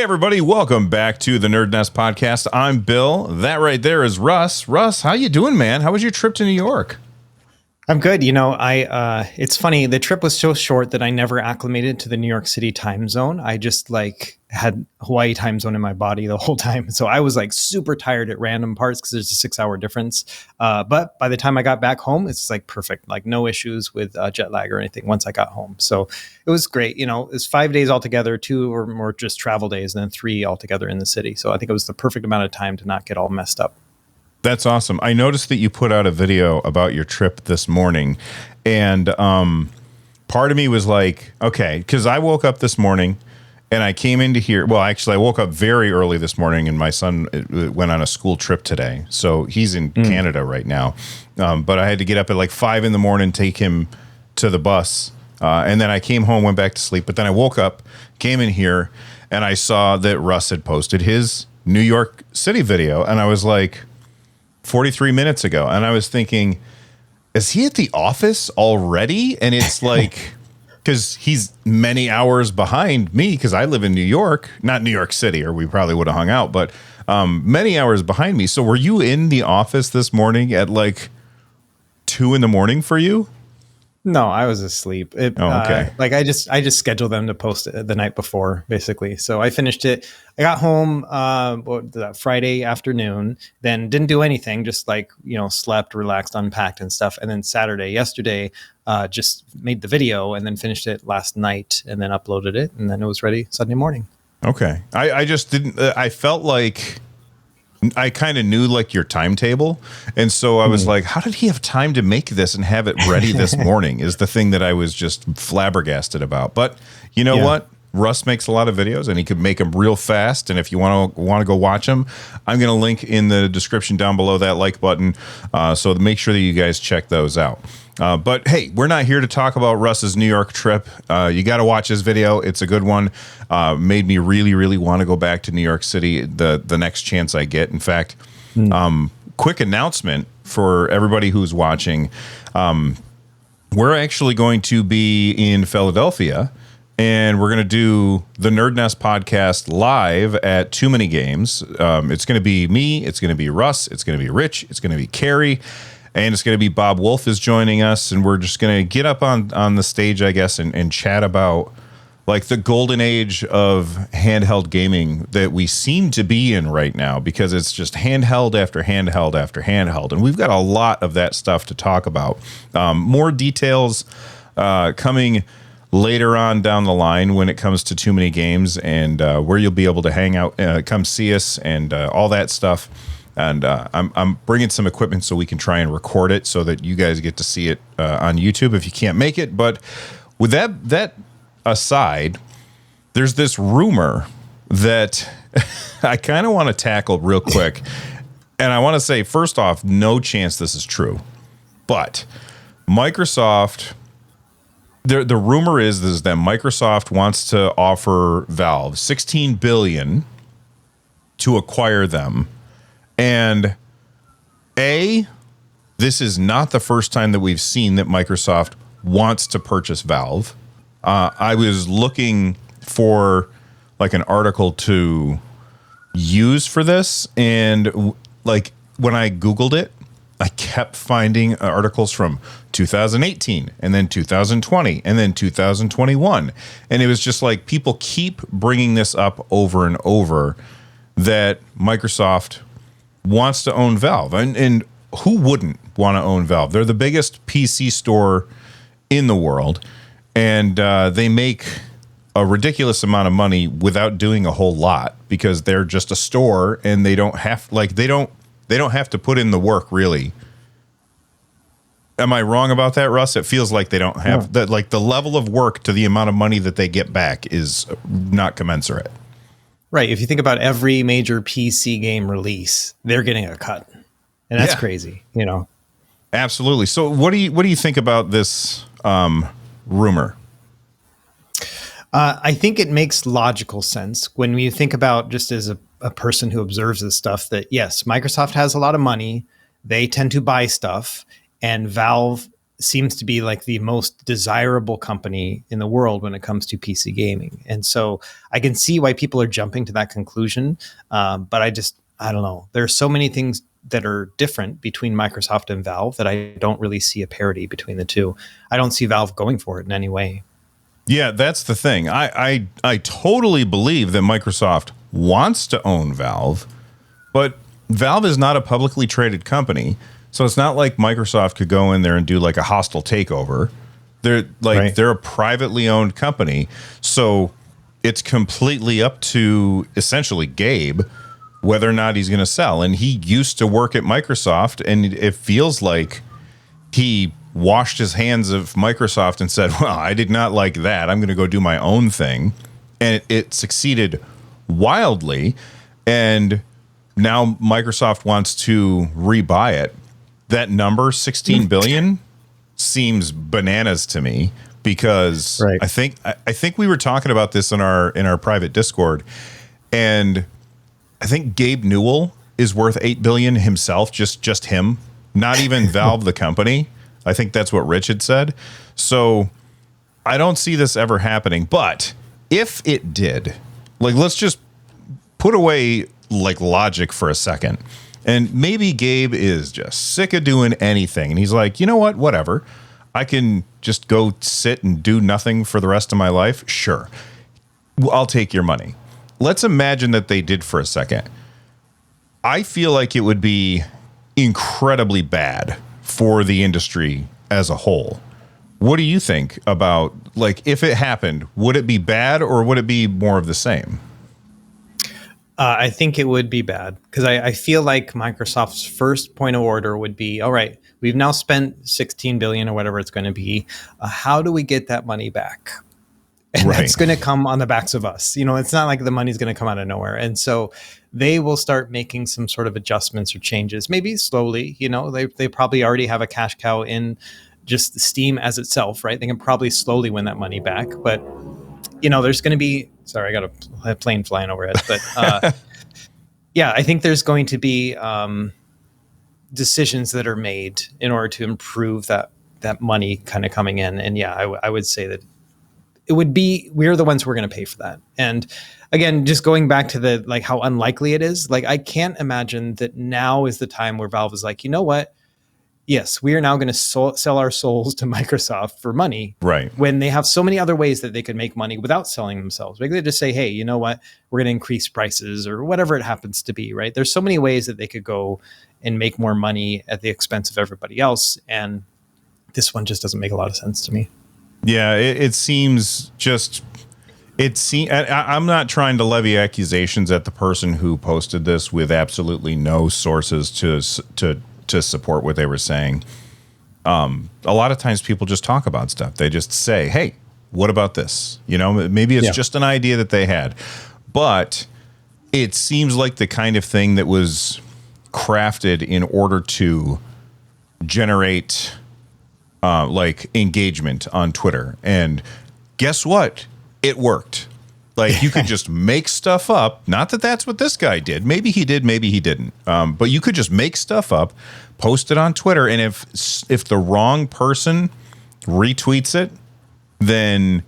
everybody, welcome back to the NerdNest podcast. I'm Bill. That right there is Russ. Russ, how you doing, man? How was your trip to New York? I'm good. You know, it's funny. The trip was so short that I never acclimated to the New York City time zone. I just had Hawaii time zone in my body the whole time. So I was super tired at random parts because there's a 6-hour difference. But by the time I got back home, it's perfect, no issues with jet lag or anything once I got home. So it was great. You know, it was 5 days altogether, 2 or more just travel days, and then 3 altogether in the city. So I think it was the perfect amount of time to not get all messed up. That's awesome. I noticed that you put out a video about your trip this morning, and part of me was like, okay, because I woke up this morning and I came into here. Well, actually, I woke up very early this morning, and my son went on a school trip today. So he's in Canada right now. But I had to get up at 5 in the morning, take him to the bus. And then I came home, went back to sleep. But then I woke up, came in here, and I saw that Russ had posted his New York City video. And I was like, 43 minutes ago, and I was thinking, is he at the office already? And it's because he's many hours behind me because I live in New York, not New York City, or we probably would have hung out, but many hours behind me. So were you in the office this morning at 2 in the morning for you? No, I was asleep. Okay. I just scheduled them to post it the night before, basically. So I finished it. I got home Friday afternoon, then didn't do anything, just slept, relaxed, unpacked and stuff. And then yesterday, just made the video and then finished it last night and then uploaded it. And then it was ready Sunday morning. Okay. I just didn't, I felt like I kind of knew your timetable. And so I was like, how did he have time to make this and have it ready this morning is the thing that I was just flabbergasted about. But you know what? Russ makes a lot of videos and he could make them real fast. And if you want to go watch them, I'm going to link in the description down below that like button. So make sure that you guys check those out. But hey, we're not here to talk about Russ's New York trip. You got to watch his video. It's a good one. Made me really, really want to go back to New York City the next chance I get. In fact, quick announcement for everybody who's watching. We're actually going to be in Philadelphia, and we're going to do the NerdNest podcast live at Too Many Games. It's going to be me. It's going to be Russ. It's going to be Rich. It's going to be Carrie. And it's going to be Bob Wolf is joining us. And we're just going to get up on the stage, I guess, and chat about the golden age of handheld gaming that we seem to be in right now, because it's just handheld after handheld after handheld. And we've got a lot of that stuff to talk about. More details coming later on down the line when it comes to Too Many Games and where you'll be able to hang out, come see us and all that stuff. And I'm bringing some equipment so we can try and record it so that you guys get to see it on YouTube if you can't make it. But with that aside, there's this rumor that I kind of want to tackle real quick. And I want to say, first off, no chance this is true. But Microsoft, the rumor is that Microsoft wants to offer Valve $16 billion to acquire them. And this is not the first time that we've seen that Microsoft wants to purchase Valve. I was looking for an article to use for this, and when I Googled it, I kept finding articles from 2018 and then 2020 and then 2021. And it was just people keep bringing this up over and over that Microsoft wants to own Valve. And who wouldn't want to own Valve? They're the biggest PC store in the world, and they make a ridiculous amount of money without doing a whole lot because they're just a store and they don't have they don't have to put in the work, really. Am I wrong about that, Russ? It feels like they don't have that. The level of work to the amount of money that they get back is not commensurate. Right. If you think about every major PC game release, they're getting a cut. And that's crazy, Absolutely. So what do you think about this rumor? I think it makes logical sense when you think about, just as a person who observes this stuff, that yes, Microsoft has a lot of money. They tend to buy stuff, and Valve seems to be like the most desirable company in the world when it comes to PC gaming. And so I can see why people are jumping to that conclusion. But I don't know. There are so many things that are different between Microsoft and Valve that I don't really see a parity between the two. I don't see Valve going for it in any way. Yeah, that's the thing. I totally believe that Microsoft wants to own Valve, but Valve is not a publicly traded company. So it's not like Microsoft could go in there and do like a hostile takeover. They're a privately owned company. So it's completely up to essentially Gabe whether or not he's going to sell. And he used to work at Microsoft, and it feels like he washed his hands of Microsoft and said, well, I did not like that. I'm going to go do my own thing. And it succeeded wildly. And now Microsoft wants to rebuy it. That number, 16 billion, seems bananas to me, because I think we were talking about this in our private Discord, and I think Gabe Newell is worth 8 billion himself, just him, not even Valve the company. I think that's what Rich had said. So I don't see this ever happening. But if it did, like, let's just put away like logic for a second. And maybe Gabe is just sick of doing anything. And he's like, you know what? Whatever. I can just go sit and do nothing for the rest of my life. Sure. I'll take your money. Let's imagine that they did for a second. I feel like it would be incredibly bad for the industry as a whole. What do you think about, like, if it happened, would it be bad or would it be more of the same? I think it would be bad, because I feel like Microsoft's first point of order would be, all right, we've now spent 16 billion or whatever it's going to be. How do we get that money back? And that's going to come on the backs of us. You know, it's not like the money's going to come out of nowhere. And so they will start making some sort of adjustments or changes, maybe slowly. You know, they probably already have a cash cow in just Steam as itself, right? They can probably slowly win that money back. But, you know, there's going to be, sorry, I got a plane flying overhead. But yeah, I think there's going to be decisions that are made in order to improve that money kind of coming in. And yeah, I would say that it would be, we're the ones who are going to pay for that. And again, just going back to the, like, how unlikely it is, like, I can't imagine that now is the time where Valve is like, you know what? Yes, we are now going to sell our souls to Microsoft for money. Right. When they have so many other ways that they could make money without selling themselves. They could just say, hey, you know what? We're going to increase prices or whatever it happens to be, right? There's so many ways that they could go and make more money at the expense of everybody else. And this one just doesn't make a lot of sense to me. Yeah, it seems just, I'm not trying to levy accusations at the person who posted this with absolutely no sources to support what they were saying. A lot of times people just talk about stuff. They just say, hey, what about this? You know, maybe it's just an idea that they had. But it seems like the kind of thing that was crafted in order to generate like engagement on Twitter. And guess what? It worked. Like, you could just make stuff up. Not that that's what this guy did. Maybe he did, maybe he didn't. But you could just make stuff up, post it on Twitter, and if the wrong person retweets it, then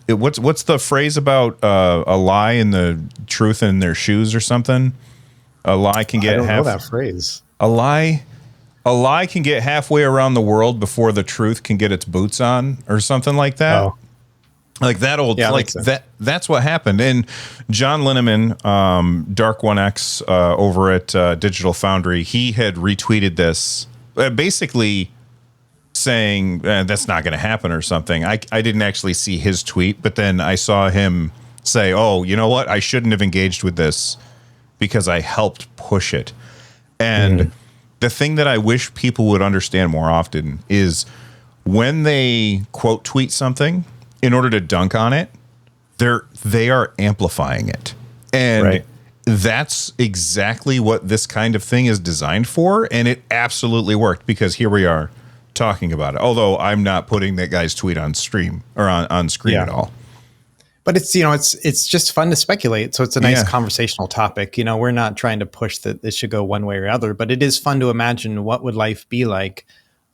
what's the phrase about a lie and the truth in their shoes or something? A lie can get I don't know that phrase. A lie can get halfway around the world before the truth can get its boots on, or something like that. Oh. Like that old, like that's what happened. And John Linneman, Dark 1X over at Digital Foundry, he had retweeted this basically saying that's not going to happen or something. I didn't actually see his tweet, but then I saw him say, oh, you know what? I shouldn't have engaged with this because I helped push it. And the thing that I wish people would understand more often is when they quote tweet something, in order to dunk on it, they are amplifying it. And that's exactly what this kind of thing is designed for. And it absolutely worked, because here we are talking about it. Although I'm not putting that guy's tweet on stream or on screen at all. But it's, you know, it's just fun to speculate. So it's a nice conversational topic. You know, we're not trying to push that it should go one way or other, but it is fun to imagine what would life be like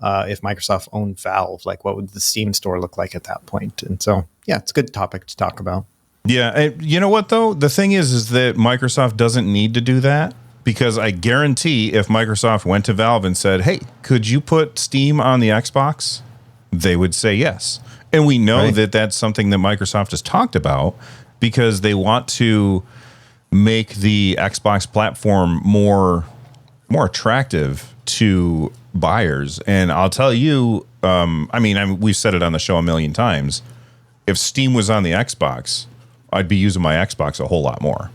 if Microsoft owned Valve, like what would the Steam store look like at that point? And so, yeah, it's a good topic to talk about. Yeah. You know what, though? The thing is that Microsoft doesn't need to do that, because I guarantee if Microsoft went to Valve and said, hey, could you put Steam on the Xbox? They would say yes. And we know that that's something that Microsoft has talked about, because they want to make the Xbox platform more attractive to buyers. And I'll tell you, we've said it on the show a million times. If Steam was on the Xbox, I'd be using my Xbox a whole lot more.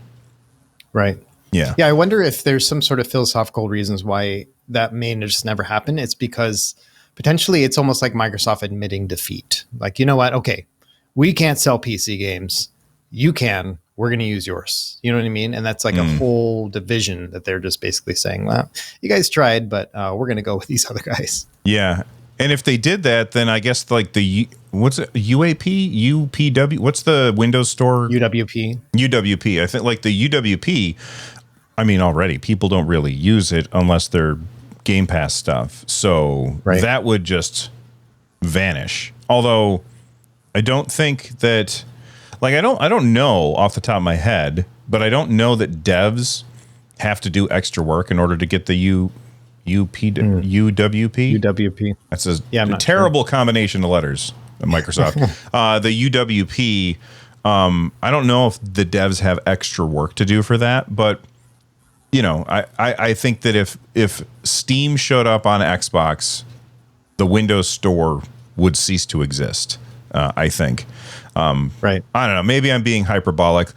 Right. Yeah. Yeah. I wonder if there's some sort of philosophical reasons why that may just never happen. It's because potentially it's almost like Microsoft admitting defeat. Like, you know what? Okay, we can't sell PC games. You can. We're going to use yours. You know what I mean? And that's like a whole division that they're just basically saying, well, you guys tried, but we're going to go with these other guys. Yeah. And if they did that, then I guess like what's it? UAP? UPW? What's the Windows Store? UWP. UWP. I think like the UWP, already people don't really use it unless they're Game Pass stuff. So that would just vanish. Although I don't think that, like, I don't know off the top of my head, but I don't know that devs have to do extra work in order to get the UWP. UWP. That's a terrible combination of letters at Microsoft. The UWP, I don't know if the devs have extra work to do for that, but I think that if Steam showed up on Xbox, the Windows Store would cease to exist. I think. Right. I don't know. Maybe I'm being hyperbolic.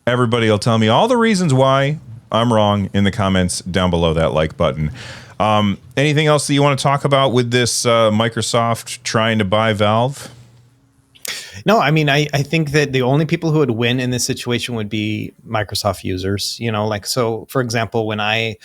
Everybody will tell me all the reasons why I'm wrong in the comments down below that like button. Anything else that you want to talk about with this Microsoft trying to buy Valve? No, I think that the only people who would win in this situation would be Microsoft users. So for example, when I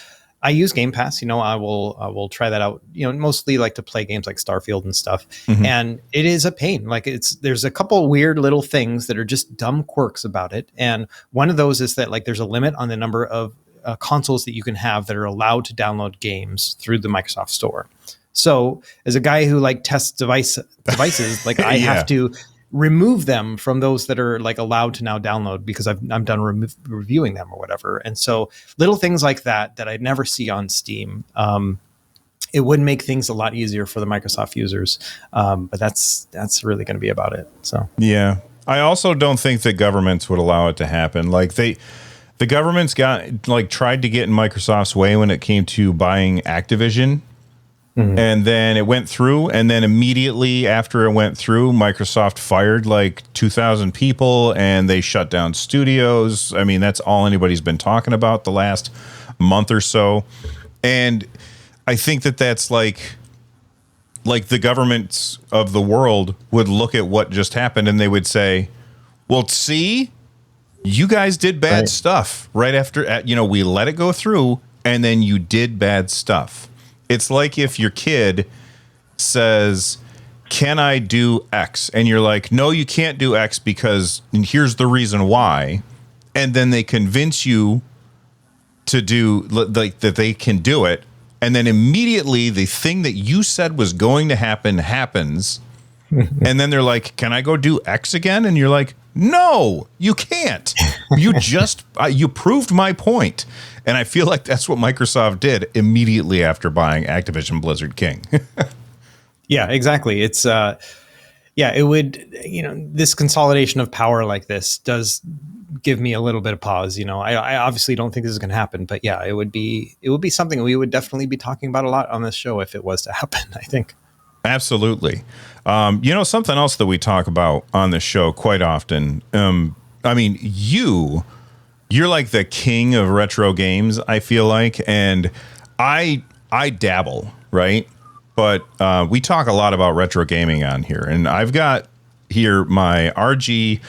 use Game Pass, I will try that out, mostly like to play games like Starfield and stuff. Mm-hmm. And it is a pain. Like there's a couple weird little things that are just dumb quirks about it. And one of those is that like there's a limit on the number of consoles that you can have that are allowed to download games through the Microsoft Store. So as a guy who like tests devices, like I have to remove them from those that are like allowed to now download because I'm done reviewing them or whatever. And so little things like that I'd never see on Steam. It would make things a lot easier for the Microsoft users. But that's really going to be about it. So, yeah, I also don't think that governments would allow it to happen. Like the government's tried to get in Microsoft's way when it came to buying Activision. Mm-hmm. And then it went through, and then immediately after it went through, Microsoft fired like 2,000 people and they shut down studios. That's all anybody's been talking about the last month or so. And I think that that's like the governments of the world would look at what just happened and they would say, well, see, you guys did bad stuff right after, we let it go through and then you did bad stuff. It's like if your kid says, can I do X? And you're like, no, you can't do X because and here's the reason why. And then they convince you to do like that they can do it. And then immediately the thing that you said was going to happen happens. And then they're like, can I go do X again? And you're like, no, you can't. You just you proved my point. And I feel like that's what Microsoft did immediately after buying Activision Blizzard King. Yeah, exactly. It's it would, this consolidation of power like this does give me a little bit of pause. I obviously don't think this is going to happen, but yeah, it would be something we would definitely be talking about a lot on this show if it was to happen, I think. Absolutely. Something else that we talk about on the show quite often. You're like the king of retro games, I feel like, and I dabble, right? But we talk a lot about retro gaming on here, and I've got here my RG.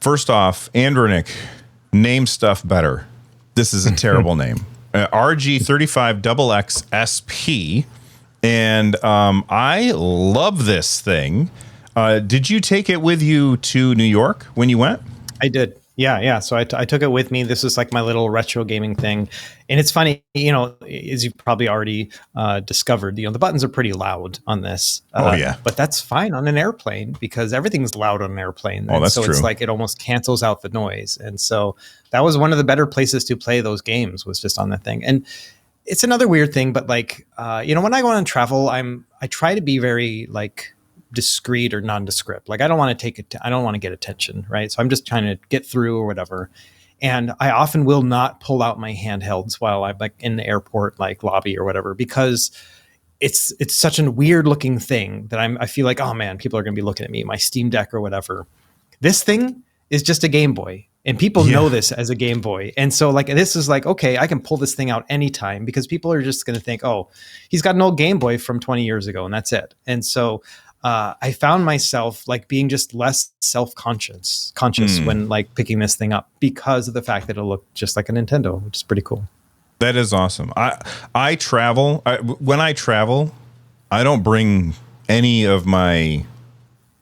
First off, Anbernic, name stuff better. This is a terrible name. RG35XXSP. And I love this thing. Did you take it with you to New York when you went? I did. Yeah. So I took it with me. This is like my little retro gaming thing. And it's funny, as you've probably already discovered, the buttons are pretty loud on this. Oh, yeah. But that's fine on an airplane because everything's loud on an airplane. Oh, that's so true. it's like it almost cancels out the noise. And so that was one of the better places to play those games, was just on the thing. And it's another weird thing, but like, when I go on travel, I try to be very like discreet or nondescript. Like I don't want to take it. I don't want to get attention. Right. So I'm just trying to get through or whatever. And I often will not pull out my handhelds while I'm like in the airport, like lobby or whatever, because it's such a weird looking thing that I feel like, oh man, people are going to be looking at me, my Steam Deck or whatever. This thing is just a Game Boy. And people know this as a Game Boy. And so like, this is like, okay, I can pull this thing out anytime because people are just going to think, oh, he's got an old Game Boy from 20 years ago and that's it. And so I found myself like being just less self-conscious when like picking this thing up because of the fact that it looked just like a Nintendo, which is pretty cool. That is awesome. I travel. When I travel, I don't bring any of my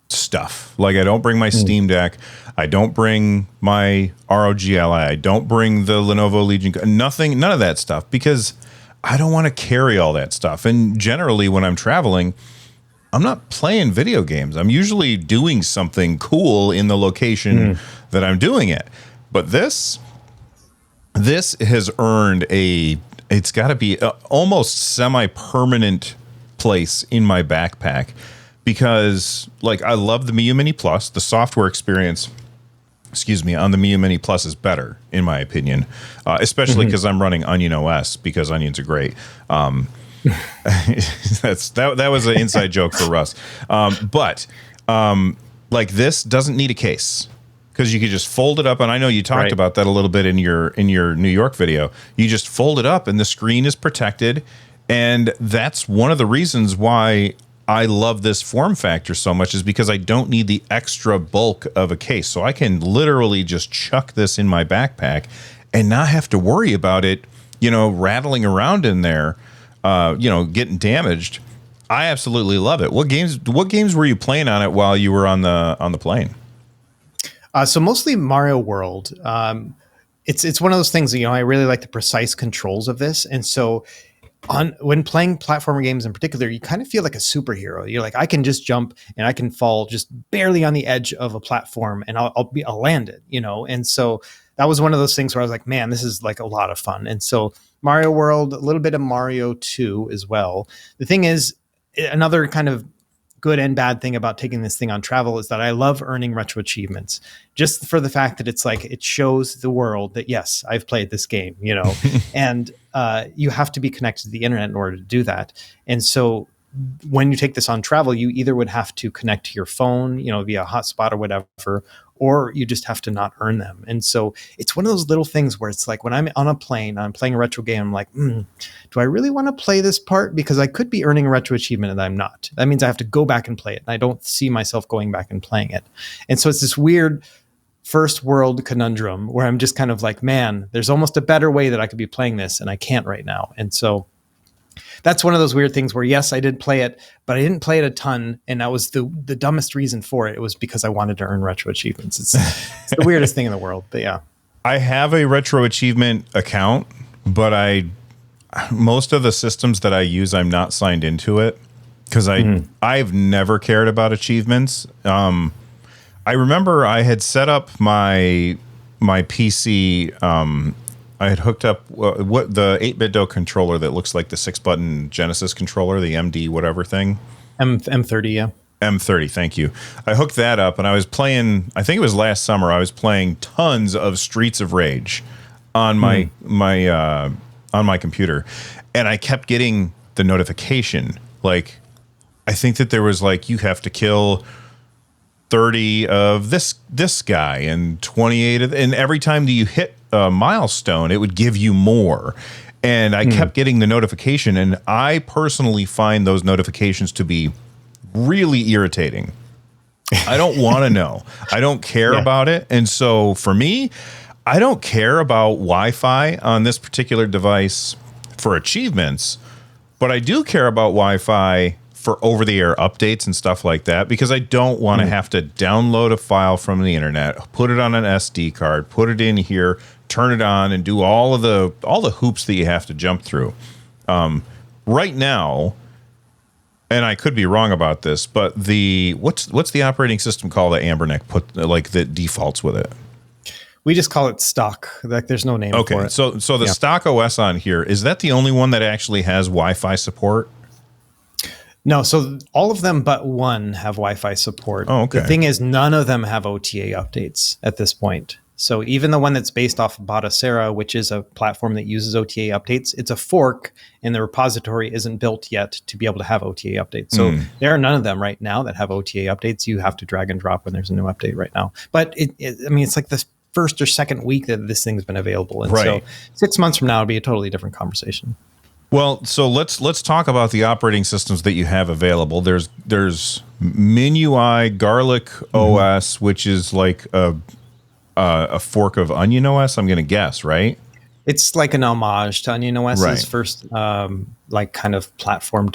stuff. Like I don't bring my Steam Deck. I don't bring my ROG Ally. I don't bring the Lenovo Legion. None of that stuff, because I don't want to carry all that stuff. And generally when I'm traveling, I'm not playing video games. I'm usually doing something cool in the location that I'm doing it. But this has earned it's got to be almost semi-permanent place in my backpack, because like I love the Miu Mini Plus. The software experience, on the Miu Mini Plus is better in my opinion, especially because I'm running Onion OS, because Onions are great. That was an inside joke for Russ. But like this doesn't need a case, because you could just fold it up. And I know you talked about that a little bit in your New York video. You just fold it up and the screen is protected. And that's one of the reasons why I love this form factor so much, is because I don't need the extra bulk of a case. So I can literally just chuck this in my backpack and not have to worry about it, rattling around in there, getting damaged. I absolutely love it. What games were you playing on it while you were on the plane? So mostly Mario World. It's one of those things, I really like the precise controls of this. And so when playing platformer games in particular, you kind of feel like a superhero. You're like, I can just jump and I can fall just barely on the edge of a platform and I'll land it, And so that was one of those things where I was like, man, this is like a lot of fun. And so Mario World, a little bit of Mario 2 as well. The thing is, another kind of good and bad thing about taking this thing on travel is that I love earning retro achievements, just for the fact that it's like, it shows the world that, yes, I've played this game, and you have to be connected to the internet in order to do that. And so when you take this on travel, you either would have to connect to your phone, via a hotspot or whatever, or you just have to not earn them. And so it's one of those little things where it's like, when I'm on a plane, I'm playing a retro game, I'm like, do I really want to play this part? Because I could be earning a retro achievement and I'm not. That means I have to go back and play it. And I don't see myself going back and playing it. And so it's this weird first world conundrum where I'm just kind of like, man, there's almost a better way that I could be playing this and I can't right now. And so that's one of those weird things where, yes, I did play it, but I didn't play it a ton. And that was the dumbest reason for it. It was because I wanted to earn retro achievements. It's the weirdest thing in the world, but yeah. I have a retro achievement account, but most of the systems that I use, I'm not signed into it, because I've never cared about achievements. I remember I had set up my PC. I had hooked up the 8BitDo controller that looks like the 6-button Genesis controller, the MD whatever thing. M30, yeah. M30, thank you. I hooked that up and I was playing, I think it was last summer, I was playing tons of Streets of Rage on my computer. And I kept getting the notification. Like, I think that there was like, you have to kill 30 of this guy and 28 of, and every time that you hit a milestone, it would give you more. And I kept getting the notification, and I personally find those notifications to be really irritating. I don't want to know. I don't care about it. And so for me, I don't care about Wi-Fi on this particular device for achievements, but I do care about Wi-Fi for over-the-air updates and stuff like that, because I don't want to have to download a file from the internet, put it on an SD card, put it in here, turn it on, and do all the hoops that you have to jump through. Right now, and I could be wrong about this, but what's the operating system called that Anbernic put that defaults with it? We just call it stock. Like there's no name for it. So the stock OS on here, is that the only one that actually has Wi-Fi support? No, so all of them but one have Wi-Fi support. Oh, okay. The thing is, none of them have OTA updates at this point. So even the one that's based off of Batocera, which is a platform that uses OTA updates, it's a fork, and the repository isn't built yet to be able to have OTA updates. So there are none of them right now that have OTA updates. You have to drag and drop when there's a new update right now. But it's like the first or second week that this thing's been available. And so 6 months from now, it'll be a totally different conversation. Well, so let's talk about the operating systems that you have available. There's MinUI, Garlic OS, which is like a fork of Onion OS, I'm going to guess, right? It's like an homage to Onion OS's first kind of platform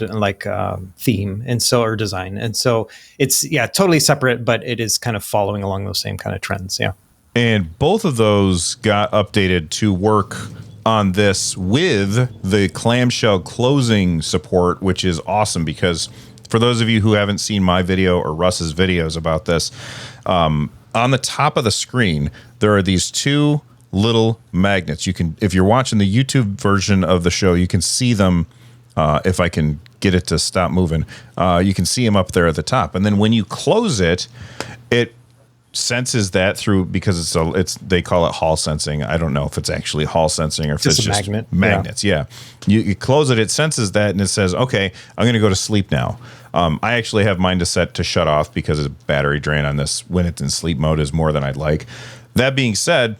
theme or design. And so it's totally separate, but it is kind of following along those same kind of trends. Yeah. And both of those got updated to work on this with the clamshell closing support, which is awesome, because for those of you who haven't seen my video or Russ's videos about this, on the top of the screen, there are these two little magnets. You can, if you're watching the YouTube version of the show, you can see them. If I can get it to stop moving, you can see them up there at the top. And then when you close it, it senses that through, because they call it Hall sensing. I don't know if it's actually Hall sensing or if it's just magnets. Yeah. You close it, it senses that, and it says, okay, I'm going to go to sleep now. I actually have mine to set to shut off because the battery drain on this when it's in sleep mode is more than I'd like. That being said,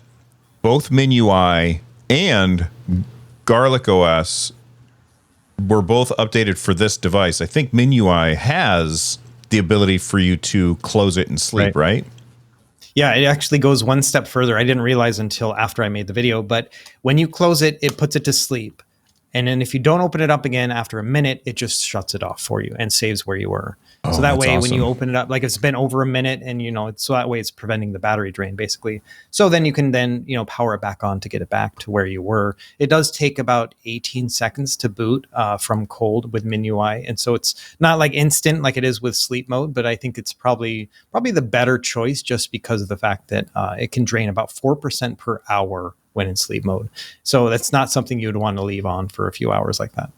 both MinUI and Garlic OS were both updated for this device. I think MinUI has the ability for you to close it and sleep, right? Yeah, it actually goes one step further. I didn't realize until after I made the video, but when you close it, it puts it to sleep. And then if you don't open it up again after a minute, it just shuts it off for you and saves where you were. Oh, so that way, awesome. when you open it up, like it's been over a minute, and so that way it's preventing the battery drain, basically. So then you can power it back on to get it back to where you were. It does take about 18 seconds to boot from cold with MinUI, and so it's not like instant like it is with sleep mode. But I think it's probably the better choice, just because of the fact that it can drain about 4% per hour when in sleep mode. So that's not something you would want to leave on for a few hours like that.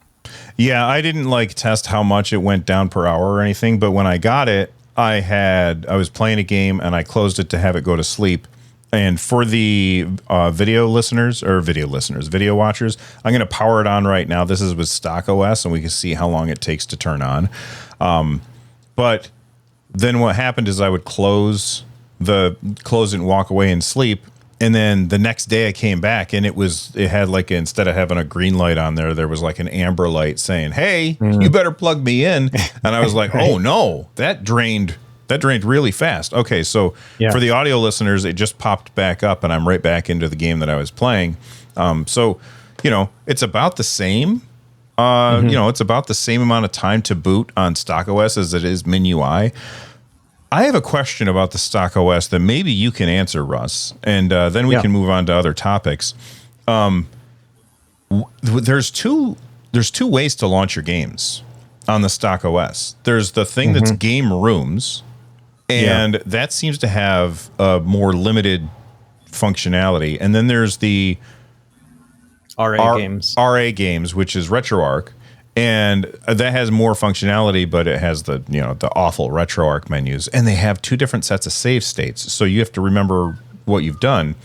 Yeah, I didn't test how much it went down per hour or anything, but when I got it, I was playing a game and I closed it to have it go to sleep. And for the video watchers, I'm going to power it on right now. This is with stock OS, and we can see how long it takes to turn on. But then what happened is I would close it and walk away and sleep. And then the next day I came back, and it had instead of having a green light on there was like an amber light saying, "Hey, you better plug me in." And I was like, "Oh no, that drained really fast." Okay, so for the audio listeners, it just popped back up, and I'm right back into the game that I was playing. So it's about the same. It's about the same amount of time to boot on stock OS as it is MinUI. I have a question about the stock OS that maybe you can answer, Russ, and then we can move on to other topics. There's two ways to launch your games on the stock OS. There's the thing that's game rooms, and that seems to have a more limited functionality. And then there's the RA games, which is RetroArch. And that has more functionality, but it has the awful RetroArch menus, and they have two different sets of save states. So you have to remember what you've done.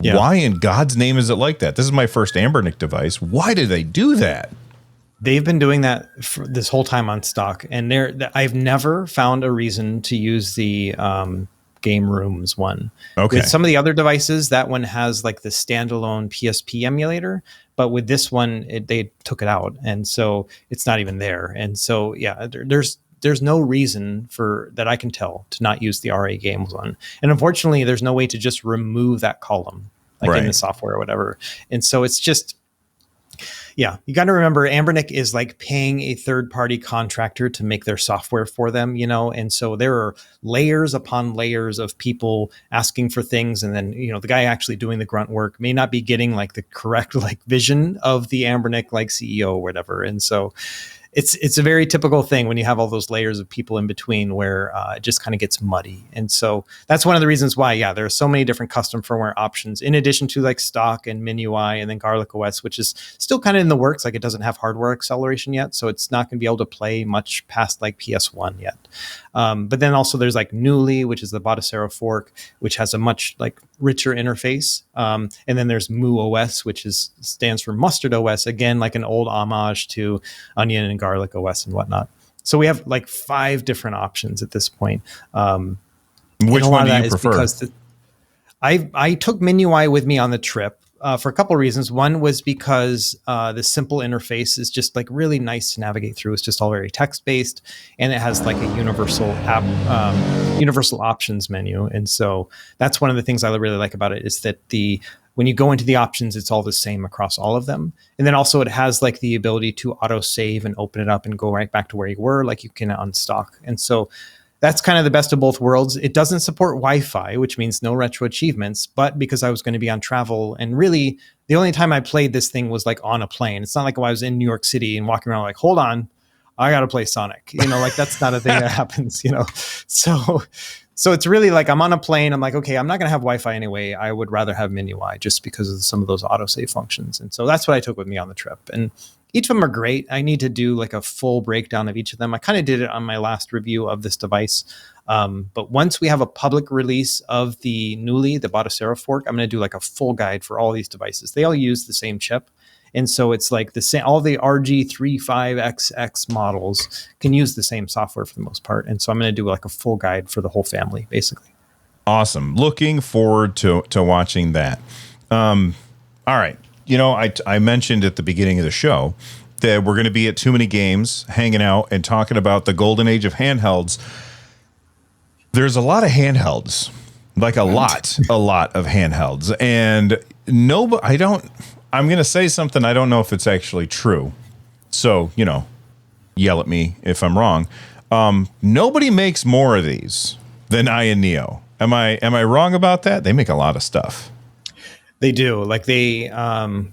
Yeah. Why in God's name is it like that? This is my first Anbernic device. Why do they do that? They've been doing that for this whole time on stock, and I've never found a reason to use the game rooms one. Okay. With some of the other devices, that one has like the standalone PSP emulator, but with this one, they took it out, and so it's not even there. And so, there's no reason for that I can tell to not use the RA games one. And unfortunately, there's no way to just remove that column, in the software or whatever. And so it's just, Yeah, you got to remember Anbernic is like paying a third-party contractor to make their software for them, and so there are layers upon layers of people asking for things, and then the guy actually doing the grunt work may not be getting like the correct like vision of the Anbernic like CEO or whatever, and so it's a very typical thing when you have all those layers of people in between where it just kind of gets muddy. And so that's one of the reasons why, there are so many different custom firmware options in addition to like stock and MinUI and then Garlic OS, which is still kind of in the works. Like it doesn't have hardware acceleration yet. So it's not going to be able to play much past like PS1 yet. But then also there's like Newly, which is the Botacero fork, which has a much like richer interface. And then there's MooOS, which stands for Mustard OS, again, like an old homage to Onion and Garlic OS and whatnot. So we have like 5 different options at this point. Which one do you prefer? I took MinUI with me on the trip for a couple of reasons. One was because the simple interface is just like really nice to navigate through. It's just all very text-based, and it has like a universal universal options menu. And so that's one of the things I really like about it, is that when you go into the options, it's all the same across all of them. And then also it has like the ability to auto save and open it up and go right back to where you were, like you can on stock. And so that's kind of the best of both worlds. It doesn't support Wi-Fi, which means no retro achievements, but because I was going to be on travel, and really the only time I played this thing was like on a plane. It's not like I was in New York City and walking around like, hold on, I got to play Sonic. Like that's not a thing that happens, So it's really like I'm on a plane. I'm like, okay, I'm not going to have Wi-Fi anyway. I would rather have MinUI just because of some of those autosave functions. And so that's what I took with me on the trip. And each of them are great. I need to do like a full breakdown of each of them. I kind of did it on my last review of this device. But once we have a public release of the Newly, the Botacero fork, I'm going to do like a full guide for all these devices. They all use the same chip. And so it's like the same, all the RG35XX models can use the same software for the most part. And so I'm going to do like a full guide for the whole family, basically. Awesome. Looking forward to watching that. All right. I mentioned at the beginning of the show that we're going to be at Too Many Games, hanging out and talking about the golden age of handhelds. There's a lot of handhelds, like a lot of handhelds. And I'm going to say something. I don't know if it's actually true. So, yell at me if I'm wrong. Nobody makes more of these than AYANEO. Am I wrong about that? They make a lot of stuff. They do. Like Anbernic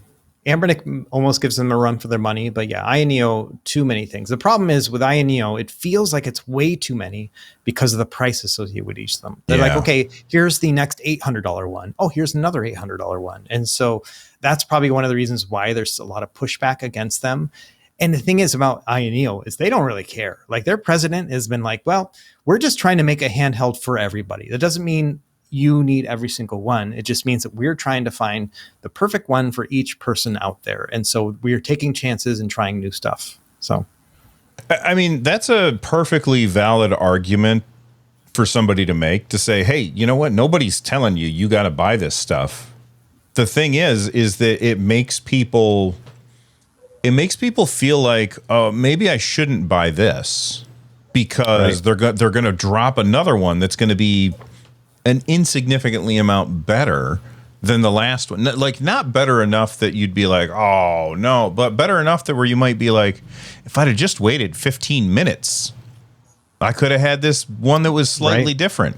almost gives them a run for their money, but AYANEO, too many things. The problem is with AYANEO, it feels like it's way too many because of the price associated with each of them. They're like, okay, here's the next $800 one. Oh, here's another $800 one. And so that's probably one of the reasons why there's a lot of pushback against them. And the thing is about AYANEO is they don't really care. Like their president has been like, well, we're just trying to make a handheld for everybody. That doesn't mean you need every single one. It just means that we're trying to find the perfect one for each person out there. And so we're taking chances and trying new stuff. So, I mean, that's a perfectly valid argument for somebody to make, to say, hey, you know what? Nobody's telling you got to buy this stuff. The thing is that it makes people feel like, oh, maybe I shouldn't buy this because they're going to drop another one that's going to be an insignificantly amount better than the last one. Like not better enough that you'd be like, oh no, but better enough that where you might be like, if I'd have just waited 15 minutes, I could have had this one that was slightly different.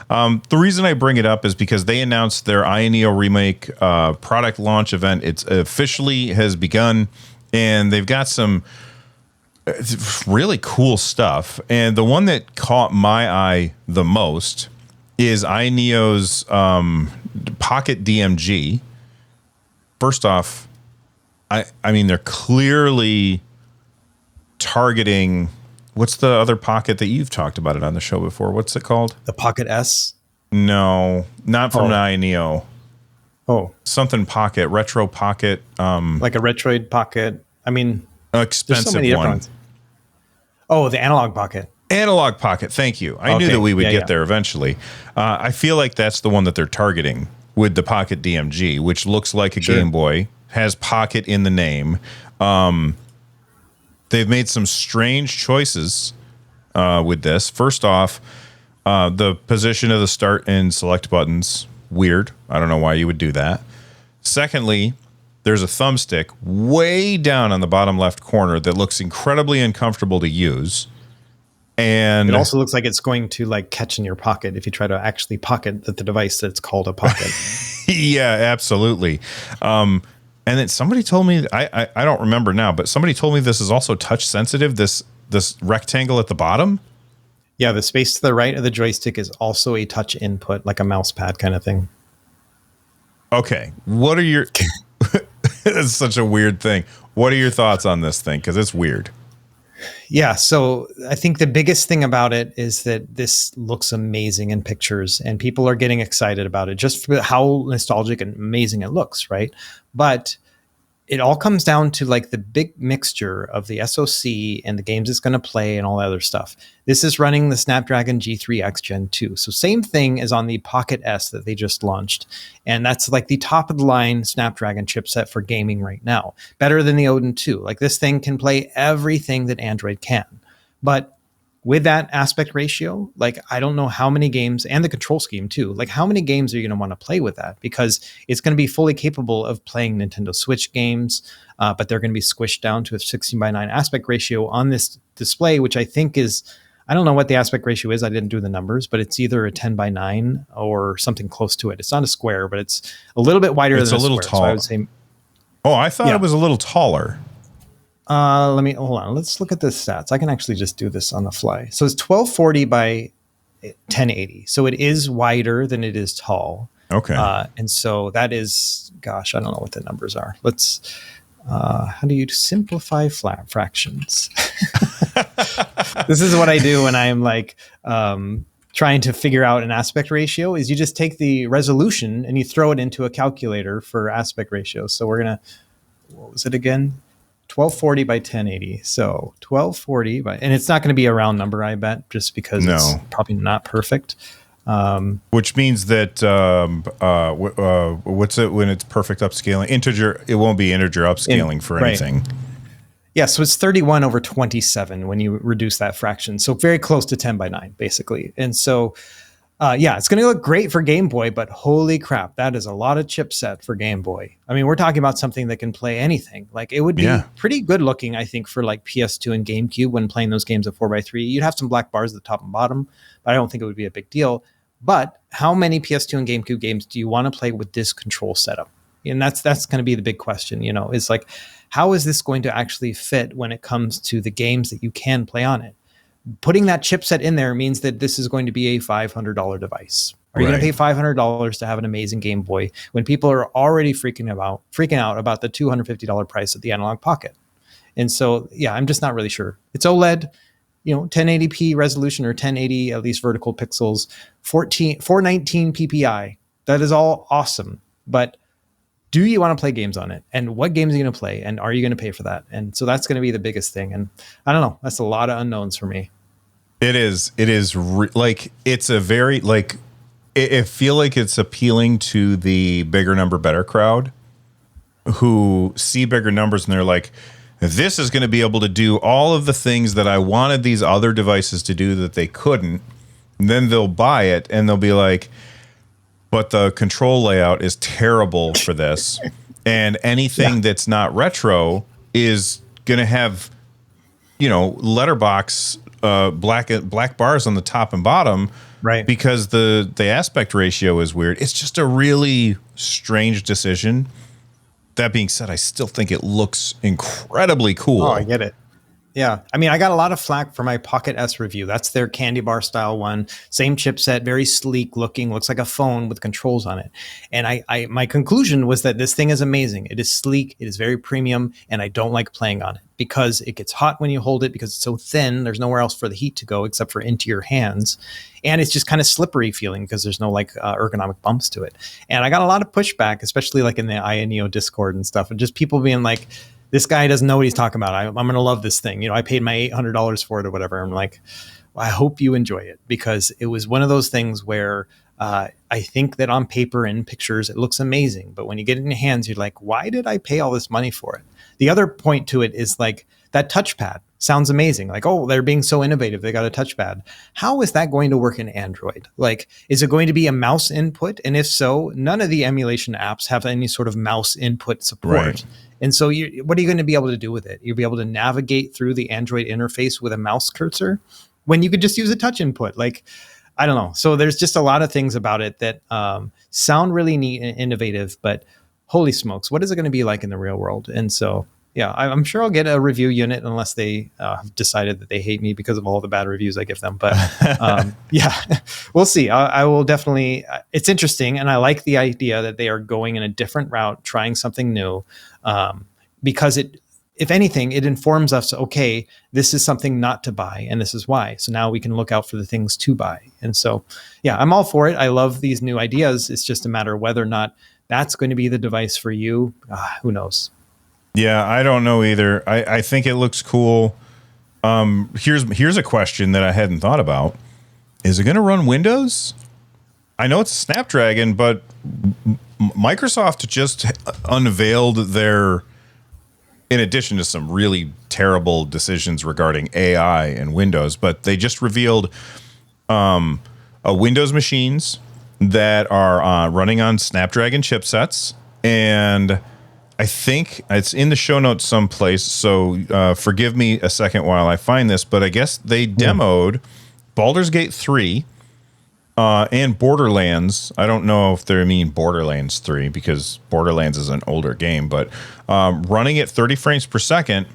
The reason I bring it up is because they announced their AYANEO remake product launch event. It's officially has begun, and they've got some really cool stuff. And the one that caught my eye the most is AYANEO's Pocket DMG. First off, I mean, they're clearly targeting, what's the other Pocket that you've talked about it on the show before? What's it called? The Pocket S? No, not from AYANEO. Oh. Something Pocket, Retro Pocket. Like a Retroid Pocket. I mean, expensive one. Oh, the Analog Pocket. Analog Pocket, thank you. I knew that we would get there eventually. I feel like that's the one that they're targeting with the Pocket DMG, which looks like a Game Boy, has Pocket in the name. They've made some strange choices with this. First off, the position of the start and select buttons, weird. I don't know why you would do that. Secondly, there's a thumbstick way down on the bottom left corner that looks incredibly uncomfortable to use. And it also looks like it's going to like catch in your pocket if you try to actually pocket the device that's called a pocket. Yeah, absolutely. And then somebody told me, I don't remember now, but somebody told me this is also touch sensitive, this rectangle at the bottom. Yeah, the space to the right of the joystick is also a touch input, like a mouse pad kind of thing. Okay. What are your... It's such a weird thing. What are your thoughts on this thing? Because it's weird. Yeah, so I think the biggest thing about it is that this looks amazing in pictures, and people are getting excited about it just for how nostalgic and amazing it looks, right? But it all comes down to like the big mixture of the SoC and the games it's going to play and all that other stuff. This is running the Snapdragon G3X Gen 2. So same thing as on the Pocket S that they just launched. And that's like the top of the line Snapdragon chipset for gaming right now. Better than the Odin 2. Like this thing can play everything that Android can. But with that aspect ratio, like I don't know how many games, and the control scheme too, like how many games are you going to want to play with that? Because it's going to be fully capable of playing Nintendo Switch games, but they're going to be squished down to a 16:9 aspect ratio on this display, which I think is, I don't know what the aspect ratio is. I didn't do the numbers, but it's either a 10:9 or something close to it. It's not a square, but it's a little bit wider than a little square. Tall. So I would say, oh, I thought it was a little taller. Let me hold on. Let's look at the stats. I can actually just do this on the fly. So it's 1240 by 1080. So it is wider than it is tall. Okay. And so that is, gosh, I don't know what the numbers are. Let's, how do you simplify flat fractions? This is what I do when I'm like, trying to figure out an aspect ratio is you just take the resolution and you throw it into a calculator for aspect ratio. So we're going to, what was it again? 1240 by 1080. So 1240 by, and it's not going to be a round number, I bet, just because it's probably not perfect. Which means that what's it when it's perfect upscaling? Integer. It won't be integer upscaling for anything. Right. Yeah, so it's 31 over 27 when you reduce that fraction. So very close to 10:9, basically. And so, yeah, it's going to look great for Game Boy, but holy crap, that is a lot of chipset for Game Boy. I mean, we're talking about something that can play anything. Like it would be pretty good looking, I think, for like PS2 and GameCube when playing those games at 4x3. You'd have some black bars at the top and bottom, but I don't think it would be a big deal. But how many PS2 and GameCube games do you want to play with this control setup? And that's going to be the big question, you know, is like, how is this going to actually fit when it comes to the games that you can play on it? Putting that chipset in there means that this is going to be a $500 device. Are you going to pay $500 to have an amazing Game Boy when people are already freaking out about the $250 price of the Analog Pocket? And so, yeah, I'm just not really sure. It's OLED, you know, 1080p resolution or 1080 at least vertical pixels, 419 PPI. That is all awesome, but do you want to play games on it? And what games are you going to play? And are you going to pay for that? And so that's going to be the biggest thing. And I don't know. That's a lot of unknowns for me. It is. It is like it's a very like it feel like it's appealing to the bigger number better crowd who see bigger numbers and they're like, this is going to be able to do all of the things that I wanted these other devices to do that they couldn't. And then they'll buy it and they'll be like, but the control layout is terrible for this. And anything that's not retro is going to have, you know, letterbox black bars on the top and bottom. Right. Because the aspect ratio is weird. It's just a really strange decision. That being said, I still think it looks incredibly cool. Oh, I get it. Yeah. I mean, I got a lot of flack for my Pocket S review. That's their candy bar style one. Same chipset, very sleek looking, looks like a phone with controls on it. And I my conclusion was that this thing is amazing. It is sleek, it is very premium, and I don't like playing on it because it gets hot when you hold it because it's so thin. There's nowhere else for the heat to go except for into your hands. And it's just kind of slippery feeling because there's no like ergonomic bumps to it. And I got a lot of pushback, especially like in the AYANEO Discord and stuff, and just people being like, this guy doesn't know what he's talking about. I'm going to love this thing. You know, I paid my $800 for it or whatever. I'm like, well, I hope you enjoy it because it was one of those things where I think that on paper and pictures, it looks amazing. But when you get it in your hands, you're like, why did I pay all this money for it? The other point to it is like that touchpad. sounds amazing. Like, oh, they're being so innovative. They got a touchpad. How is that going to work in Android? Like, is it going to be a mouse input? And if so, none of the emulation apps have any sort of mouse input support. Right. And so what are you going to be able to do with it? You'll be able to navigate through the Android interface with a mouse cursor when you could just use a touch input. Like, I don't know. So there's just a lot of things about it that sound really neat and innovative, but holy smokes, what is it going to be like in the real world? And so, yeah, I'm sure I'll get a review unit unless they have decided that they hate me because of all the bad reviews I give them. But yeah, we'll see. I will definitely. It's interesting, and I like the idea that they are going in a different route, trying something new, because it, if anything, it informs us. Okay, this is something not to buy, and this is why. So now we can look out for the things to buy. And so, yeah, I'm all for it. I love these new ideas. It's just a matter of whether or not that's going to be the device for you. Who knows? Yeah, I don't know either. I think it looks cool. Here's a question that I hadn't thought about. Is it going to run Windows? I know it's a Snapdragon, but Microsoft just unveiled their, in addition to some really terrible decisions regarding AI and Windows, but they just revealed Windows machines that are running on Snapdragon chipsets, and I think it's in the show notes someplace, so forgive me a second while I find this, but I guess they demoed Baldur's Gate 3 and Borderlands. I don't know if they mean Borderlands 3 because Borderlands is an older game, but running at 30 frames per second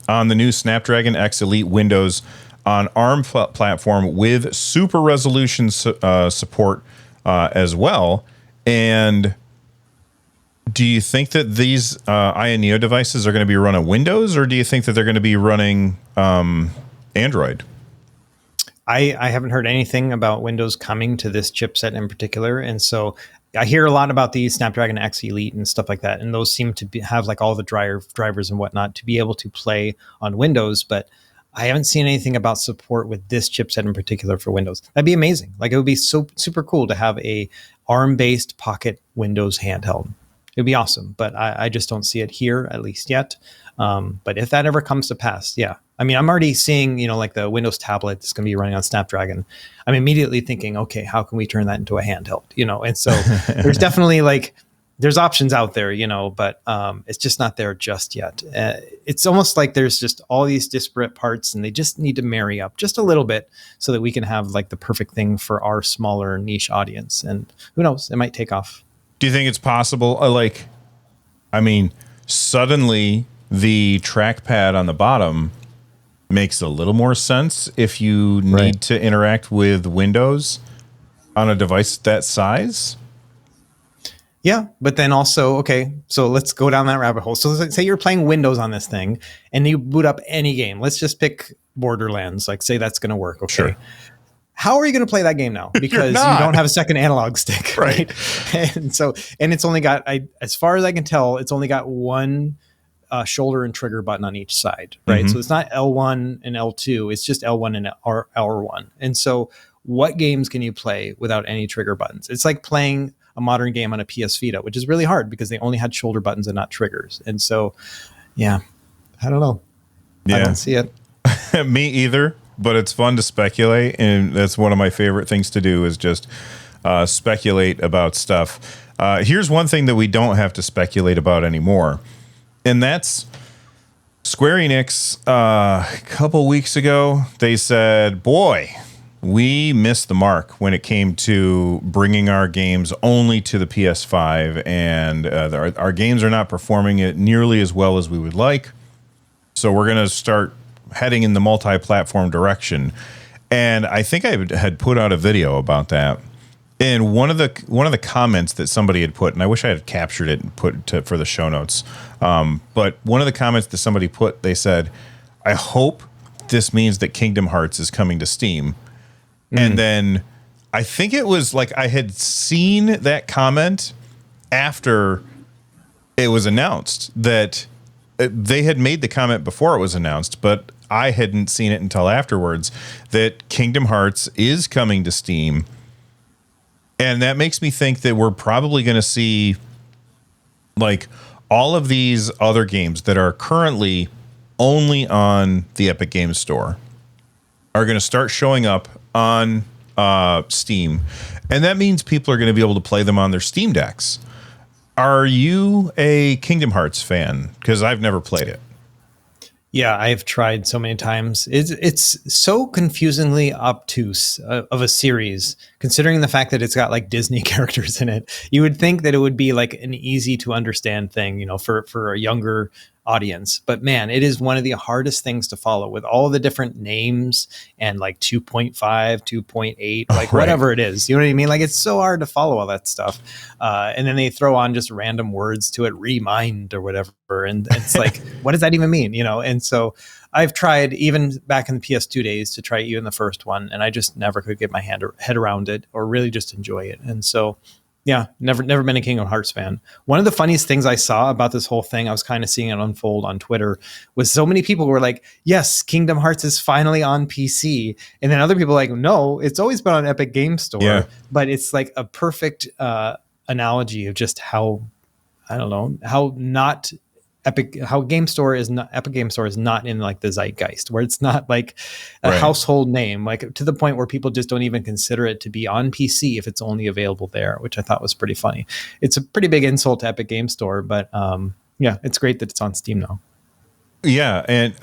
on the new Snapdragon X Elite Windows on ARM platform with super resolution support as well. And do you think that these AYANEO devices are going to be running Windows, or do you think that they're going to be running Android? I haven't heard anything about Windows coming to this chipset in particular. And so I hear a lot about the Snapdragon X Elite and stuff like that. And those seem to have like all the drivers and whatnot to be able to play on Windows. But I haven't seen anything about support with this chipset in particular for Windows. That'd be amazing. Like, it would be so super cool to have a ARM-based pocket Windows handheld. It'd be awesome, but I just don't see it here, at least yet. But if that ever comes to pass, yeah. I mean, I'm already seeing, like the Windows tablet that's going to be running on Snapdragon. I'm immediately thinking, okay, how can we turn that into a handheld? And so there's definitely there's options out there, but it's just not there just yet. It's almost like there's just all these disparate parts and they just need to marry up just a little bit so that we can have the perfect thing for our smaller niche audience. And who knows, it might take off. Do you think it's possible? Suddenly the trackpad on the bottom makes a little more sense if you need to interact with Windows on a device that size. Yeah, but then also, okay, so let's go down that rabbit hole. So say you're playing Windows on this thing and you boot up any game. Let's just pick Borderlands. Say that's going to work. Okay. Sure. How are you going to play that game now? Because you don't have a second analog stick, right? And it's only got, as far as I can tell, it's only got one shoulder and trigger button on each side, right? Mm-hmm. So it's not L1 and L2, it's just L1 and R1. And so what games can you play without any trigger buttons? It's like playing a modern game on a PS Vita, which is really hard because they only had shoulder buttons and not triggers. And so, yeah, I don't know. Yeah. I don't see it. Me either. But it's fun to speculate, and that's one of my favorite things to do is just speculate about stuff. Here's one thing that we don't have to speculate about anymore, and that's Square Enix. A couple weeks ago, they said, boy, we missed the mark when it came to bringing our games only to the PS5, and our games are not performing it nearly as well as we would like. So we're going to start heading in the multi-platform direction. And I think I had put out a video about that. And one of the comments that somebody had put, and I wish I had captured it and put it for the show notes. But one of the comments that somebody put, they said, I hope this means that Kingdom Hearts is coming to Steam. And then I think it was I had seen that comment after it was announced that they had made the comment before it was announced, but I hadn't seen it until afterwards that Kingdom Hearts is coming to Steam. And that makes me think that we're probably going to see all of these other games that are currently only on the Epic Games Store are going to start showing up on Steam, and that means people are going to be able to play them on their Steam decks. Are you a Kingdom Hearts fan? Because I've never played it. Yeah, I've tried so many times. It's so confusingly obtuse of a series, considering the fact that it's got like Disney characters in it. You would think that it would be like an easy to understand thing, you know, for a younger audience. But man, it is one of the hardest things to follow with all the different names and like 2.5, 2.8, like whatever it is. You know what I mean? Like it's so hard to follow all that stuff. And then they throw on just random words to it, remind or whatever. And it's like, what does that even mean? You know? And so I've tried even back in the PS2 days to try even the first one, and I just never could get my head around it or really just enjoy it. And so yeah, never been a Kingdom Hearts fan. One of the funniest things I saw about this whole thing, I was kind of seeing it unfold on Twitter, was so many people were like, yes, Kingdom Hearts is finally on PC. And then other people were like, no, it's always been on Epic Games Store. Yeah. But it's like a perfect analogy of just how, I don't know, how not Epic Game Store is not in like the zeitgeist, where it's not like a household name, like to the point where people just don't even consider it to be on PC if it's only available there, which I thought was pretty funny. It's a pretty big insult to Epic Game Store, but yeah, it's great that it's on Steam now. Yeah, and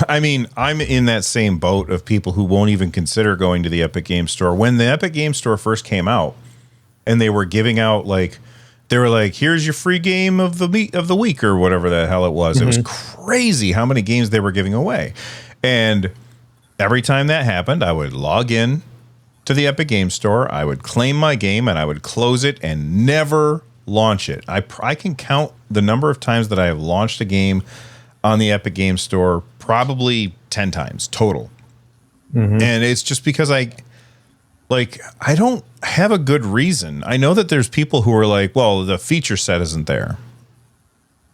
I mean, I'm in that same boat of people who won't even consider going to the Epic Game Store. When the Epic Game Store first came out, and they were giving out like, they were like, here's your free game of the week or whatever the hell it was. Mm-hmm. It was crazy how many games they were giving away. And every time that happened, I would log in to the Epic Game Store, I would claim my game, and I would close it and never launch it. I can count the number of times that I have launched a game on the Epic Game Store, probably 10 times total. Mm-hmm. And it's just because I don't have a good reason. I know that there's people who are like, well, the feature set isn't there.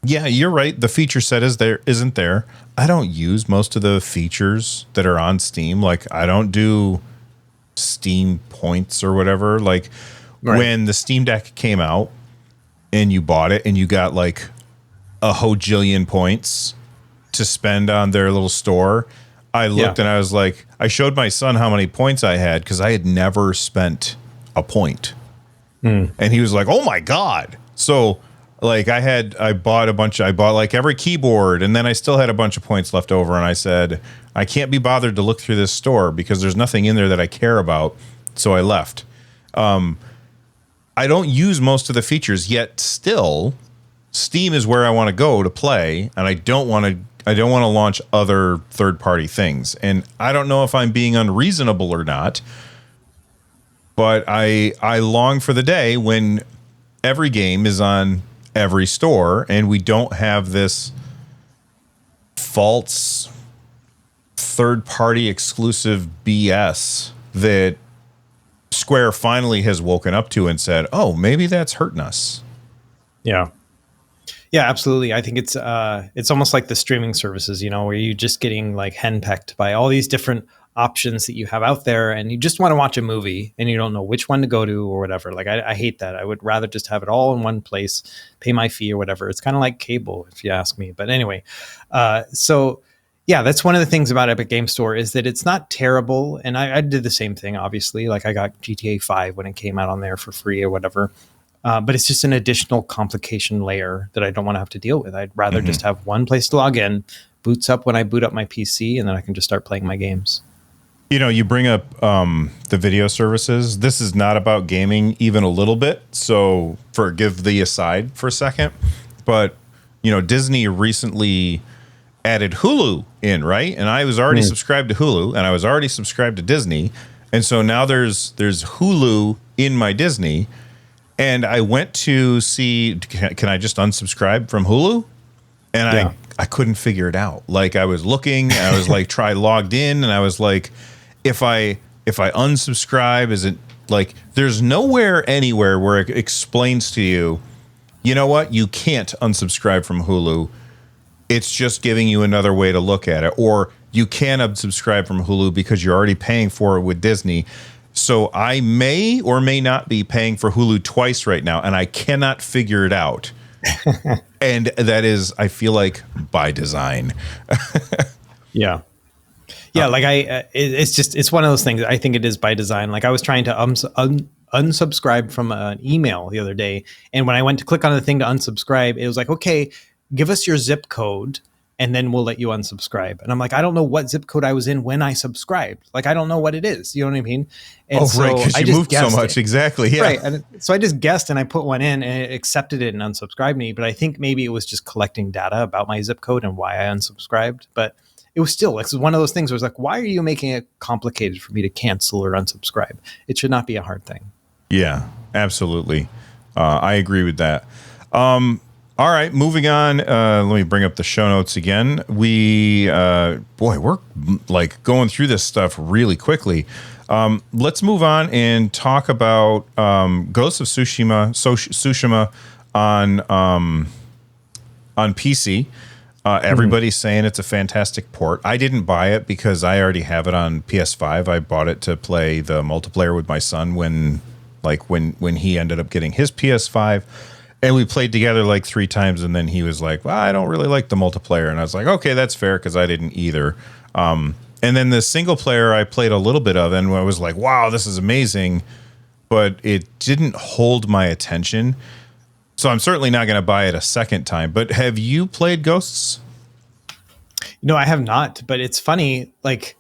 Yeah, you're right. The feature set isn't there. I don't use most of the features that are on Steam. Like, I don't do Steam points or whatever. Like, when the Steam Deck came out and you bought it and you got like a hojillion points to spend on their little store, I looked and I was like, I showed my son how many points I had because I had never spent a point. And he was like, oh my God. So like I bought like every keyboard, and then I still had a bunch of points left over. And I said, I can't be bothered to look through this store because there's nothing in there that I care about. So I left. I don't use most of the features, yet still Steam is where I want to go to play. And I don't want to launch other third-party things. And I don't know if I'm being unreasonable or not, but I long for the day when every game is on every store and we don't have this false third-party exclusive BS that Square finally has woken up to and said, oh, maybe that's hurting us. Yeah. Yeah, absolutely. I think it's almost like the streaming services, you know, where you're just getting like henpecked by all these different options that you have out there, and you just want to watch a movie and you don't know which one to go to or whatever. Like I hate that. I would rather just have it all in one place, pay my fee or whatever. It's kind of like cable, if you ask me. But anyway, so yeah, that's one of the things about Epic Game Store is that it's not terrible. And I did the same thing, obviously. Like I got GTA 5 when it came out on there for free or whatever. But it's just an additional complication layer that I don't want to have to deal with. I'd rather just have one place to log in, boots up when I boot up my PC, and then I can just start playing my games. You know, you bring up the video services. This is not about gaming even a little bit. So forgive the aside for a second. But, you know, Disney recently added Hulu in, right? And I was already subscribed to Hulu, and I was already subscribed to Disney. And so now there's Hulu in my Disney. And I went to see, can I just unsubscribe from Hulu? And I couldn't figure it out. Like I was looking, and I was like, logged in, and I was like, if I unsubscribe, is it like, there's nowhere anywhere where it explains to you, you know what, you can't unsubscribe from Hulu. It's just giving you another way to look at it. Or you can unsubscribe from Hulu because you're already paying for it with Disney. So I may or may not be paying for Hulu twice right now, and I cannot figure it out. And that is, I feel like, by design. Yeah. Yeah, like it's one of those things. I think it is by design. Like I was trying to unsubscribe from an email the other day, and when I went to click on the thing to unsubscribe, it was like, okay, give us your zip code, and then we'll let you unsubscribe. And I'm like, I don't know what zip code I was in when I subscribed. Like I don't know what it is. You know what I mean? And right, because you moved so much. Exactly. Yeah. Right. And so I just guessed, and I put one in, and it accepted it and unsubscribed me. But I think maybe it was just collecting data about my zip code and why I unsubscribed. But it was still like one of those things where it's like, why are you making it complicated for me to cancel or unsubscribe? It should not be a hard thing. Yeah, absolutely. I agree with that. All right, moving on. Let me bring up the show notes again. We're like going through this stuff really quickly. Let's move on and talk about Ghost of Tsushima on PC. Everybody's saying it's a fantastic port. I didn't buy it because I already have it on PS5. I bought it to play the multiplayer with my son when he ended up getting his PS5, and we played together like 3 times, and then he was like, well, I don't really like the multiplayer. And I was like, okay, that's fair, because I didn't either. And then the single player I played a little bit of, and I was like, wow, this is amazing, but it didn't hold my attention. So I'm certainly not going to buy it a second time. But have you played Ghosts? No, I have not. But it's funny. Like,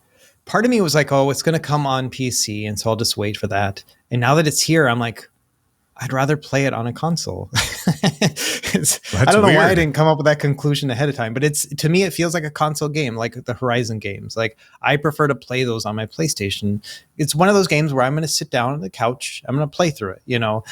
part of me was like, oh, it's going to come on PC, and so I'll just wait for that. And now that it's here, I'm like, I'd rather play it on a console. I don't know why I didn't come up with that conclusion ahead of time. But to me, it feels like a console game, like the Horizon games. Like, I prefer to play those on my PlayStation. It's one of those games where I'm going to sit down on the couch. I'm going to play through it, you know.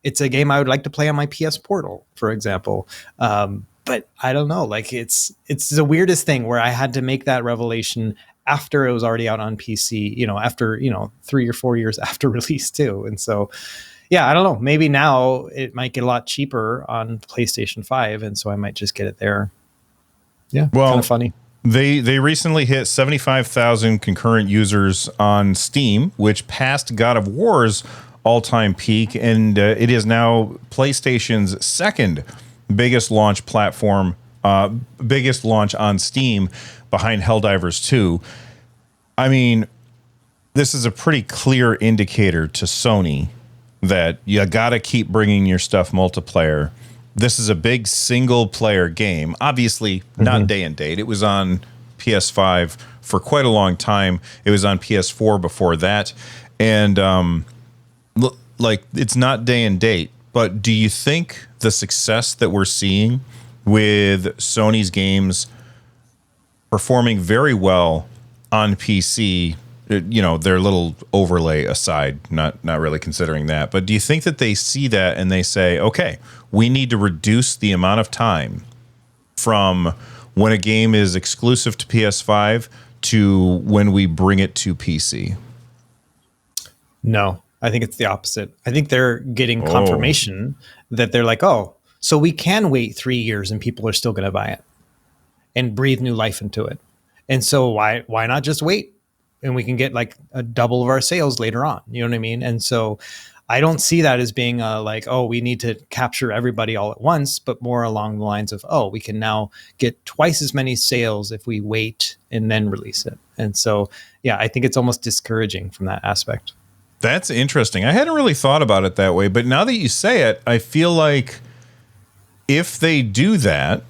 It's a game I would like to play on my PS Portal, for example. But I don't know. Like it's the weirdest thing where I had to make that revelation after it was already out on PC, you know, after, 3 or 4 years after release too. And so, yeah, I don't know. Maybe now it might get a lot cheaper on PlayStation 5. And so I might just get it there. Yeah. Well, kind of funny. They recently hit 75,000 concurrent users on Steam, which passed God of War's all-time peak, and it is now PlayStation's second biggest launch platform, biggest launch on Steam, behind Helldivers 2. I mean, this is a pretty clear indicator to Sony that you got to keep bringing your stuff multiplayer. This is a big single-player game. Obviously, not day and date. It was on PS5 for quite a long time. It was on PS4 before that, and like it's not day and date, but do you think the success that we're seeing with Sony's games performing very well on PC, their little overlay aside, not really considering that, but do you think that they see that and they say, okay, we need to reduce the amount of time from when a game is exclusive to PS5 to when we bring it to PC? No. I think it's the opposite. I think they're getting confirmation that they're like, oh, so we can wait 3 years and people are still going to buy it and breathe new life into it. And so why not just wait? And we can get like a double of our sales later on. You know what I mean? And so I don't see that as being like, oh, we need to capture everybody all at once, but more along the lines of, oh, we can now get twice as many sales if we wait and then release it. And so, yeah, I think it's almost discouraging from that aspect. That's interesting. I hadn't really thought about it that way, but now that you say it, I feel like if they do that,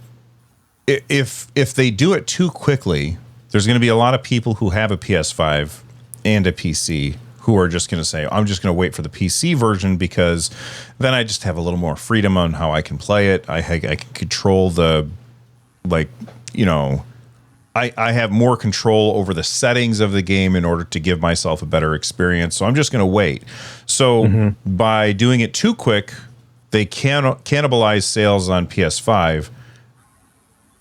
if they do it too quickly, there's going to be a lot of people who have a PS5 and a PC who are just going to say, I'm just going to wait for the PC version because then I just have a little more freedom on how I can play it. I can control I have more control over the settings of the game in order to give myself a better experience. So I'm just going to wait. So by doing it too quick, they cannibalize sales on PS5.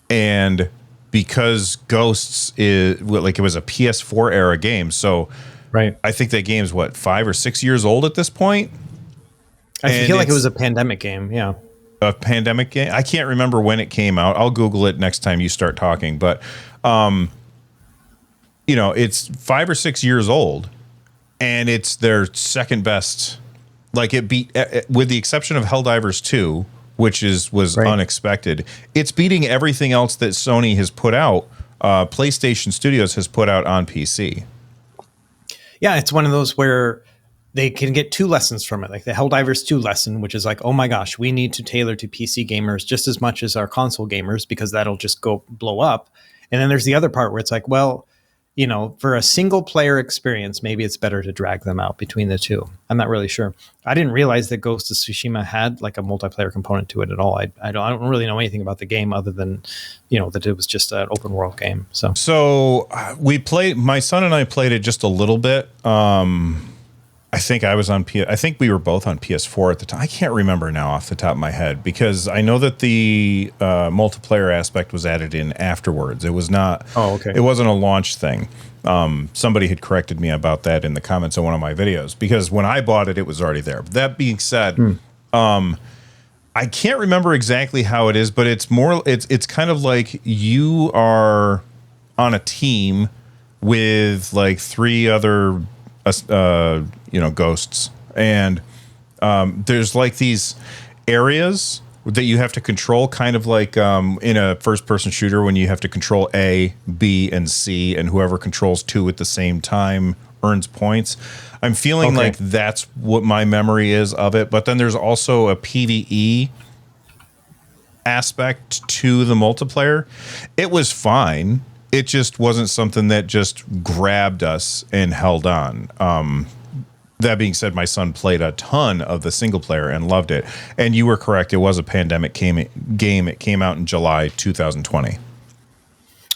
And because Ghosts it was a PS4 era game. So right. I think that game's 5 or 6 years old at this point. I feel like it was a pandemic game. Yeah. A pandemic game. I can't remember when it came out. I'll Google it next time you start talking. But, it's 5 or 6 years old, and it's their second best. Like it beat, with the exception of Helldivers 2, which was Right. unexpected. It's beating everything else that Sony has put out. PlayStation Studios has put out on PC. Yeah, it's one of those where they can get two lessons from it, like the Helldivers 2 lesson, which is like, oh my gosh, we need to tailor to PC gamers just as much as our console gamers because that'll just go blow up. And then there's the other part where it's like, well, you know, for a single player experience, maybe it's better to drag them out between the two. I'm not really sure. I didn't realize that Ghost of Tsushima had like a multiplayer component to it at all. I don't really know anything about the game other than, you know, that it was just an open world game. So My son and I played it just a little bit. I think I think we were both on PS4 at the time. I can't remember now off the top of my head because I know that the multiplayer aspect was added in afterwards. It was not. Oh, okay. It wasn't a launch thing. Somebody had corrected me about that in the comments on one of my videos because when I bought it, it was already there. But that being said, I can't remember exactly how it is, but it's kind of like you are on a team with like 3 other ghosts, and there's like these areas that you have to control, kind of like in a first-person shooter when you have to control A, B, and C, and whoever controls 2 at the same time earns points. I'm feeling like that's what my memory is of it, but then there's also a PvE aspect to the multiplayer. It was fine. It just wasn't something that just grabbed us and held on. That being said, my son played a ton of the single player and loved it. And you were correct. It was a pandemic game. It came out in July 2020.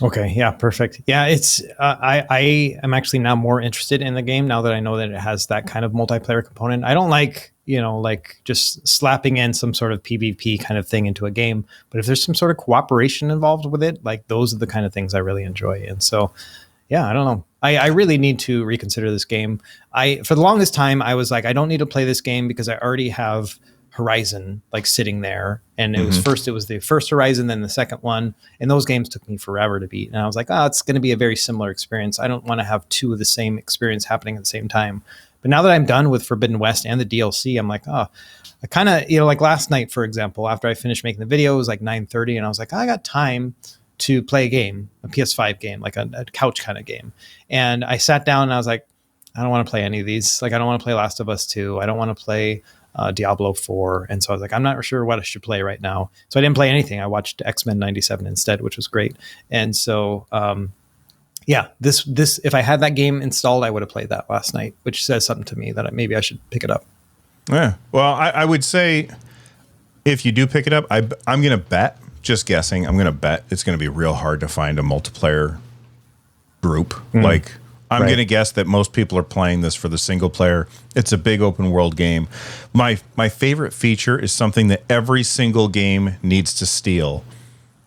Okay. Yeah. Perfect. Yeah. It's I am actually now more interested in the game now that I know that it has that kind of multiplayer component. I don't like just slapping in some sort of PvP kind of thing into a game, but if there's some sort of cooperation involved with it, like those are the kind of things I really enjoy. And so, yeah, I don't know. I really need to reconsider this game. For the longest time, I was like, I don't need to play this game because I already have Horizon like sitting there, and it was the first Horizon, then the second one, and those games took me forever to beat. And I was like, it's going to be a very similar experience. I don't want to have 2 of the same experience happening at the same time. But now that I'm done with Forbidden West and the DLC, I'm like, I kind of, like last night, for example, after I finished making the video, it was like 9:30, and I was like, I got time to play a game, a PS5 game, like a couch kind of game. And I sat down and I was like, I don't want to play any of these. Like, I don't want to play Last of Us 2. I don't want to play Diablo 4. And so I was like, I'm not sure what I should play right now. So I didn't play anything. I watched X-Men 97 instead, which was great. And so, this if I had that game installed, I would have played that last night, which says something to me that maybe I should pick it up. Yeah. Well, I would say if you do pick it up, I'm going to bet, just guessing, I'm going to bet it's going to be real hard to find a multiplayer group. Like, I'm going to guess that most people are playing this for the single player. It's a big open world game. My favorite feature is something that every single game needs to steal.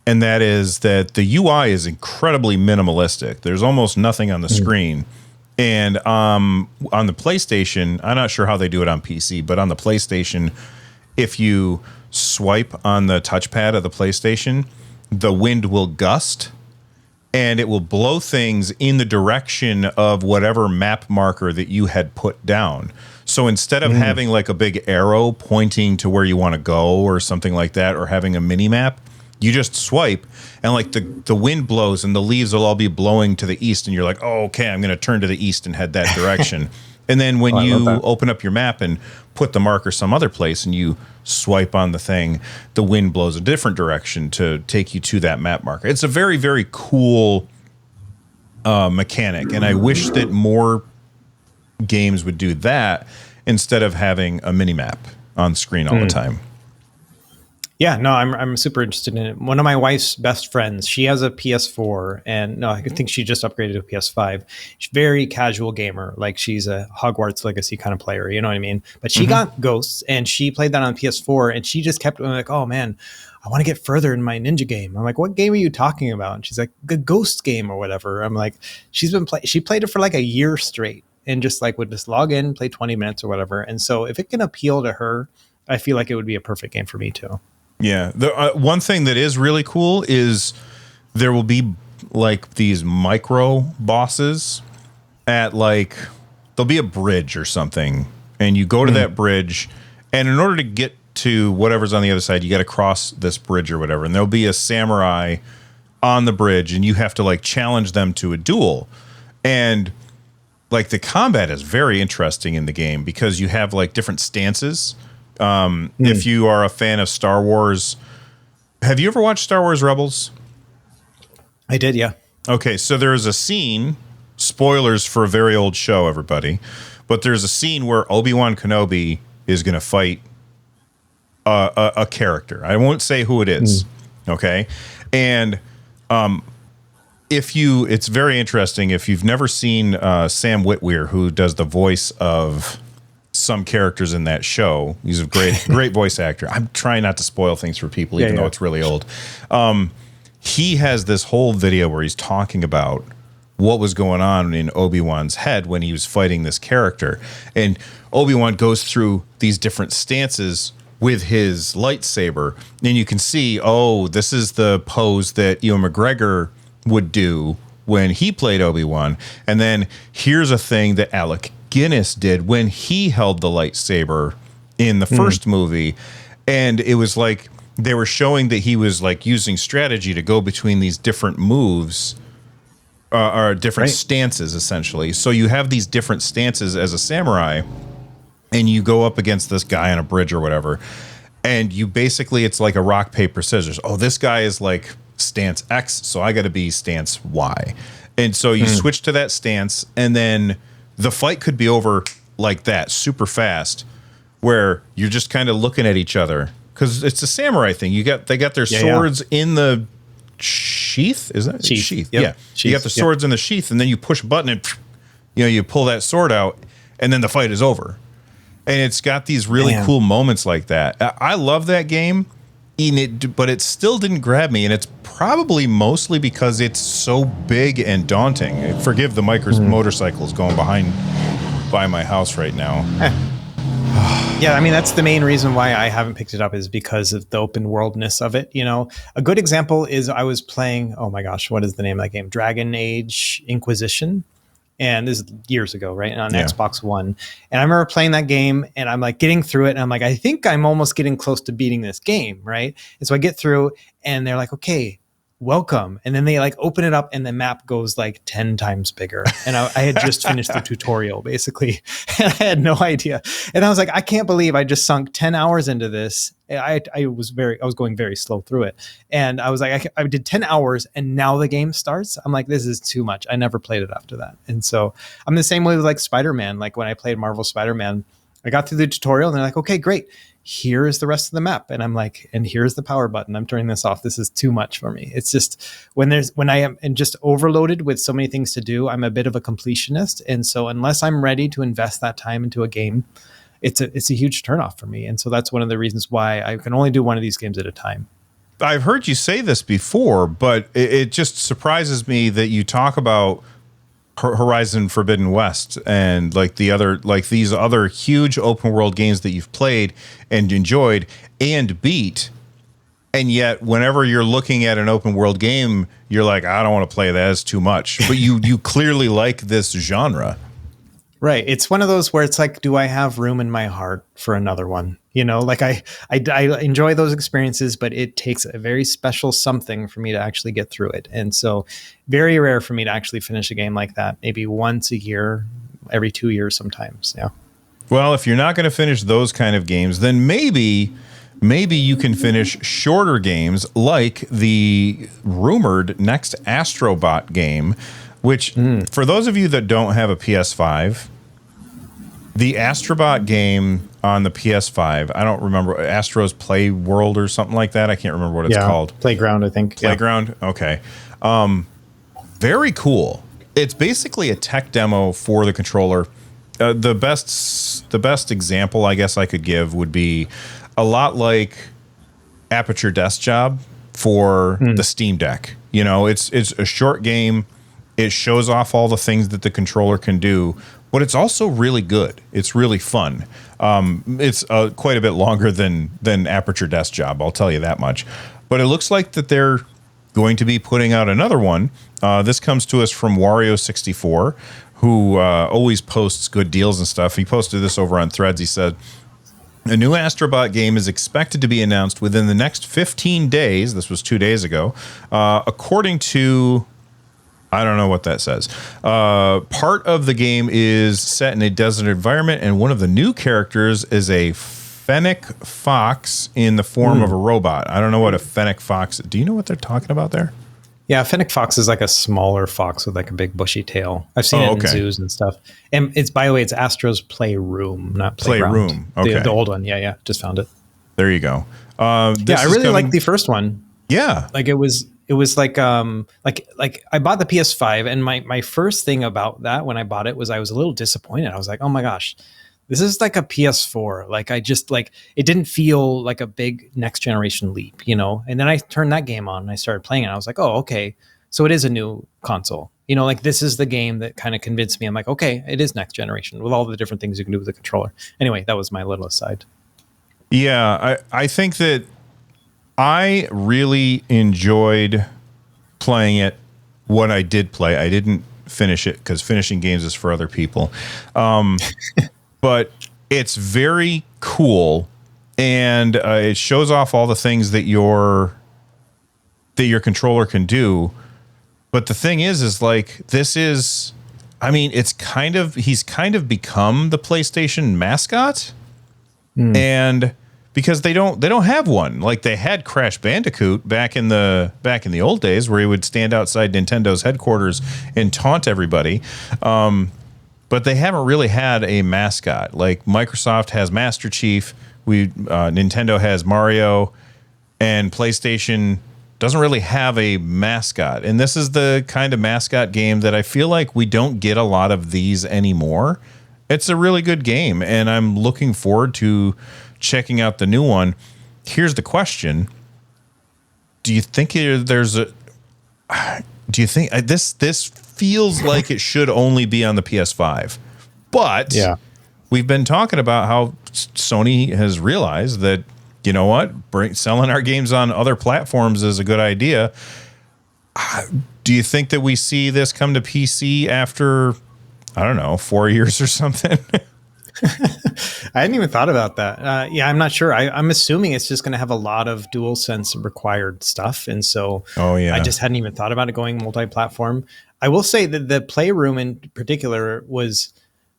And that is that the UI is incredibly minimalistic. There's almost nothing on the screen. And on the PlayStation, I'm not sure how they do it on PC, but on the PlayStation, if you swipe on the touchpad of the PlayStation, the wind will gust and it will blow things in the direction of whatever map marker that you had put down. So instead of having like a big arrow pointing to where you want to go or something like that, or having a mini map, you just swipe and like the wind blows and the leaves will all be blowing to the east. And you're like, oh, okay, I'm going to turn to the east and head that direction. And then when you open up your map and put the marker some other place and you swipe on the thing, the wind blows a different direction to take you to that map marker. It's a very, very cool mechanic. And I wish that more games would do that instead of having a mini map on screen all the time. Yeah, no, I'm super interested in it. One of my wife's best friends, she has a PS4, and no, I think she just upgraded to a PS5. She's a very casual gamer, like she's a Hogwarts Legacy kind of player, you know what I mean? But she got Ghosts, and she played that on PS4, and she just kept like, oh man, I want to get further in my ninja game. I'm like, what game are you talking about? And she's like, the Ghost game or whatever. I'm like, she played it for like a year straight, and just like would just log in, play 20 minutes or whatever. And so if it can appeal to her, I feel like it would be a perfect game for me too. Yeah. The one thing that is really cool is there will be like these micro bosses at there'll be a bridge or something, and you go to that bridge, and in order to get to whatever's on the other side. You got to cross this bridge or whatever, and there'll be a samurai on the bridge, and you have to like challenge them to a duel. And like the combat is very interesting in the game because you have like different stances. If you are a fan of Star Wars, have you ever watched Star Wars Rebels? I did, yeah. Okay, so there is a scene, spoilers for a very old show, everybody, but there's a scene where Obi-Wan Kenobi is going to fight a character. I won't say who it is, okay? And it's very interesting. If you've never seen Sam Witwer, who does the voice of some characters in that show, he's a great voice actor. I'm trying not to spoil things for people, even though it's really old. He has this whole video where he's talking about what was going on in Obi-Wan's head when he was fighting this character. And Obi-Wan goes through these different stances with his lightsaber. And you can see, this is the pose that Ewan McGregor would do when he played Obi-Wan. And then here's a thing that Alec Guinness did when he held the lightsaber in the first movie. And it was like they were showing that he was like using strategy to go between these different moves or different stances, essentially. So you have these different stances as a samurai, and you go up against this guy on a bridge or whatever. And you basically, it's like a rock, paper, scissors. Oh, this guy is like stance X, so I got to be stance Y. And so you switch to that stance, and then the fight could be over like that, super fast, where you're just kind of looking at each other. Because it's a samurai thing. They got their swords in the sheath. Is that sheath? Yep. Yeah. Sheath. You got the swords in the sheath, and then you push a button, and you pull that sword out, and then the fight is over. And it's got these really cool moments like that. I love that game, but it still didn't grab me, and it's probably mostly because it's so big and daunting. Forgive the motorcycles going by my house right now. Yeah, I mean, that's the main reason why I haven't picked it up, is because of the open worldness of it. A good example is I was playing, oh my gosh, what is the name of that game? Dragon Age Inquisition. And this is years ago, right? On Xbox One. And I remember playing that game, and I'm like getting through it. And I'm like, I think I'm almost getting close to beating this game, right? And so I get through, and they're like, okay, welcome. And then they like open it up, and the map goes like 10 times bigger. And I had just finished the tutorial basically, and I had no idea. And I was like, I can't believe I just sunk 10 hours into this. I was going very slow through it. And I was like, I did 10 hours, and now the game starts. I'm like, this is too much. I never played it after that. And so I'm the same way with like Spider-Man. Like when I played Marvel Spider-Man, I got through the tutorial, and they're like, okay, great. Here is the rest of the map. And I'm like, and here's the power button. I'm turning this off. This is too much for me. It's just when I am just overloaded with so many things to do, I'm a bit of a completionist. And so unless I'm ready to invest that time into a game, it's a huge turnoff for me. And so that's one of the reasons why I can only do one of these games at a time. I've heard you say this before, but it just surprises me that you talk about Horizon Forbidden West and these other huge open world games that you've played and enjoyed and beat, and yet whenever you're looking at an open world game, you're like, I don't want to play that, it's too much. But you clearly like this genre. Right. It's one of those where it's like, do I have room in my heart for another one? Like I enjoy those experiences, but it takes a very special something for me to actually get through it. And so very rare for me to actually finish a game like that. Maybe once a year, every 2 years sometimes. Yeah. Well, if you're not going to finish those kind of games, then maybe you can finish shorter games like the rumored next Astrobot game, which for those of you that don't have a PS5, the Astrobot game on the PS5, I don't remember, Astro's Play World or something like that. I can't remember what it's called. Playground, I think. Playground? Yeah. Okay. Very cool. It's basically a tech demo for the controller. The best example I guess I could give would be a lot like Aperture Desk Job for the Steam Deck. It's a short game. It shows off all the things that the controller can do, but it's also really good. It's really fun. It's quite a bit longer than Aperture Desk Job, I'll tell you that much. But it looks like that they're going to be putting out another one. This comes to us from Wario64, who always posts good deals and stuff. He posted this over on Threads. He said, A new Astrobot game is expected to be announced within the next 15 days. This was 2 days ago. According to, I don't know what that says. Part of the game is set in a desert environment, and one of the new characters is a fennec fox in the form of a robot. I don't know what a fennec fox. Do you know what they're talking about there? Yeah, fennec fox is like a smaller fox with like a big bushy tail. I've seen it in zoos and stuff. And it's, by the way, it's Astro's Playroom, not Playground. Playroom. Okay. The old one. Yeah. Just found it. There you go. I really liked the first one. Yeah. Like it was like I bought the PS5, and my first thing about that when I bought it was I was a little disappointed. I was like, oh my gosh, this is like a PS4. Like I just like, it didn't feel like a big next generation leap, you know? And then I turned that game on and I started playing it. I was like, oh, okay. So it is a new console, you know, like this is the game that kind of convinced me. I'm like, okay, it is next generation with all the different things you can do with the controller. Anyway, that was my little aside. Yeah. I think that I really enjoyed playing it. What I did play, I didn't finish it because finishing games is for other people. But it's very cool, and it shows off all the things that your controller can do. But the thing is like, this is, I mean, he's kind of become the PlayStation mascot, and because they don't have one. Like they had Crash Bandicoot back in the old days, where he would stand outside Nintendo's headquarters and taunt everybody. But they haven't really had a mascot. Like Microsoft has Master Chief, Nintendo has Mario, and PlayStation doesn't really have a mascot. And this is the kind of mascot game that I feel like we don't get a lot of these anymore. It's a really good game, and I'm looking forward to checking out the new one. Here's the question: do you think this feels like it should only be on the PS5? But yeah, we've been talking about how Sony has realized that, you know what, selling our games on other platforms is a good idea. Do you think that we see this come to PC after, I don't know, 4 years or something? I hadn't even thought about that. Yeah, I'm not sure. I'm assuming it's just going to have a lot of DualSense required stuff. And so I just hadn't even thought about it going multi-platform. I will say that the Playroom in particular was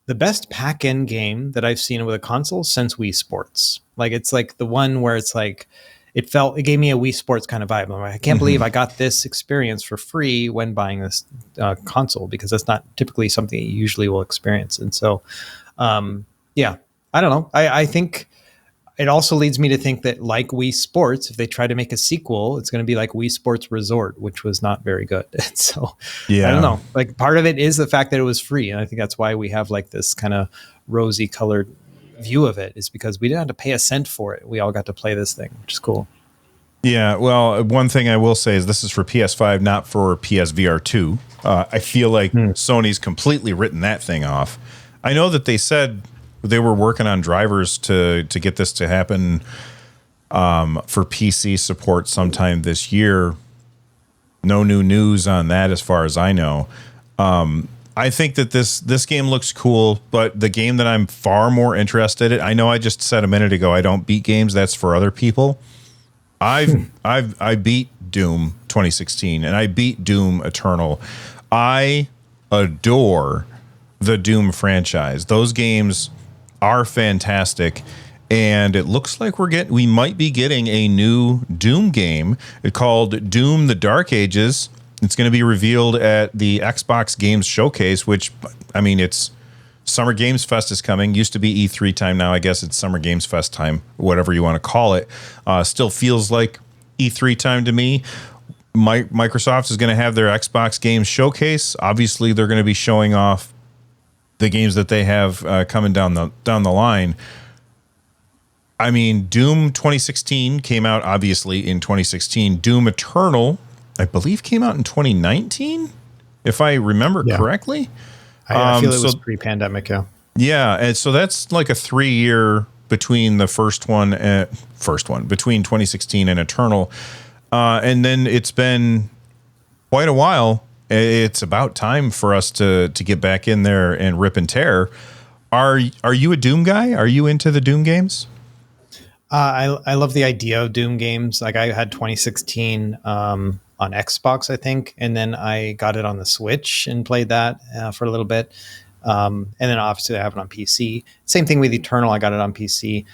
the best pack-in game that I've seen with a console since Wii Sports. Like, it's like the one where it's like, it gave me a Wii Sports kind of vibe. I'm like, I can't believe I got this experience for free when buying this console, because that's not typically something you usually will experience. And so, yeah, I don't know. I think it also leads me to think that, like Wii Sports, if they try to make a sequel, it's going to be like Wii Sports Resort, which was not very good. And so, yeah, I don't know. Like, part of it is the fact that it was free. And I think that's why we have like this kind of rosy colored view of it, is because we didn't have to pay a cent for it. We all got to play this thing, which is cool. Yeah, well, one thing I will say is this is for PS5, not for PSVR 2. I feel like Sony's completely written that thing off. I know that they said they were working on drivers to get this to happen for PC support sometime this year. No new news on that as far as I know. I think that this game looks cool, but the game that I'm far more interested in, I know I just said a minute ago I don't beat games, that's for other people. I beat Doom 2016 and I beat Doom Eternal. I adore the Doom franchise. Those games are fantastic, and it looks like we might be getting a new Doom game called Doom: The Dark Ages. It's going to be revealed at the Xbox Games Showcase, which, I mean, it's Summer Games Fest is coming. Used to be E3 time. Now I guess it's Summer Games Fest time, whatever you want to call it. Still feels like E3 time to me. Microsoft is going to have their Xbox Games Showcase. Obviously, they're going to be showing off the games that they have coming down the line. I mean, Doom 2016 came out obviously in 2016. Doom Eternal, I believe, came out in 2019, if I remember correctly. I feel it was pre-pandemic, yeah. Yeah, and so that's like a 3-year between the first one between 2016 and Eternal, and then it's been quite a while. It's about time for us to get back in there and rip and tear. Are you a Doom guy? Are you into the Doom games? I love the idea of Doom games. Like I had 2016 on Xbox, I think, and then I got it on the Switch and played that for a little bit. And then obviously I have it on PC. Same thing with Eternal. I got it on PC.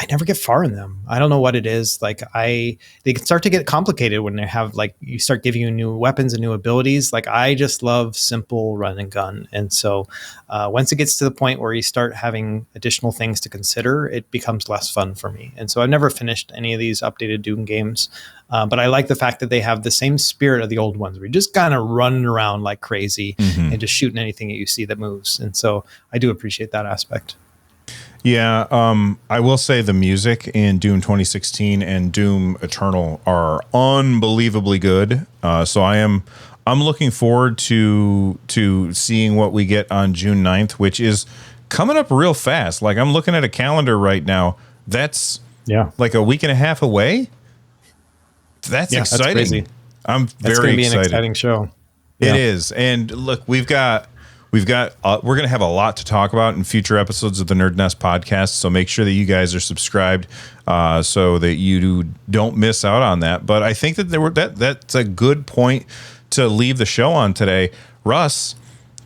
I never get far in them. I don't know what it is. Like they can start to get complicated when they have like you start giving you new weapons and new abilities. Like I just love simple run and gun. And so once it gets to the point where you start having additional things to consider, it becomes less fun for me. And so I've never finished any of these updated Doom games. But I like the fact that they have the same spirit of the old ones where you're just kind of running around like crazy and just shooting anything that you see that moves. And so I do appreciate that aspect. Yeah, I will say the music in Doom 2016 and Doom Eternal are unbelievably good. So I'm looking forward to seeing what we get on June 9th, which is coming up real fast. Like I'm looking at a calendar right now. That's like a week and a half away. That's exciting. That's crazy. I'm very excited. It's going to be an exciting show. It is. And look, we're going to have a lot to talk about in future episodes of the NerdNest podcast. So make sure that you guys are subscribed so that you don't miss out on that. But I think that that's a good point to leave the show on today. Russ,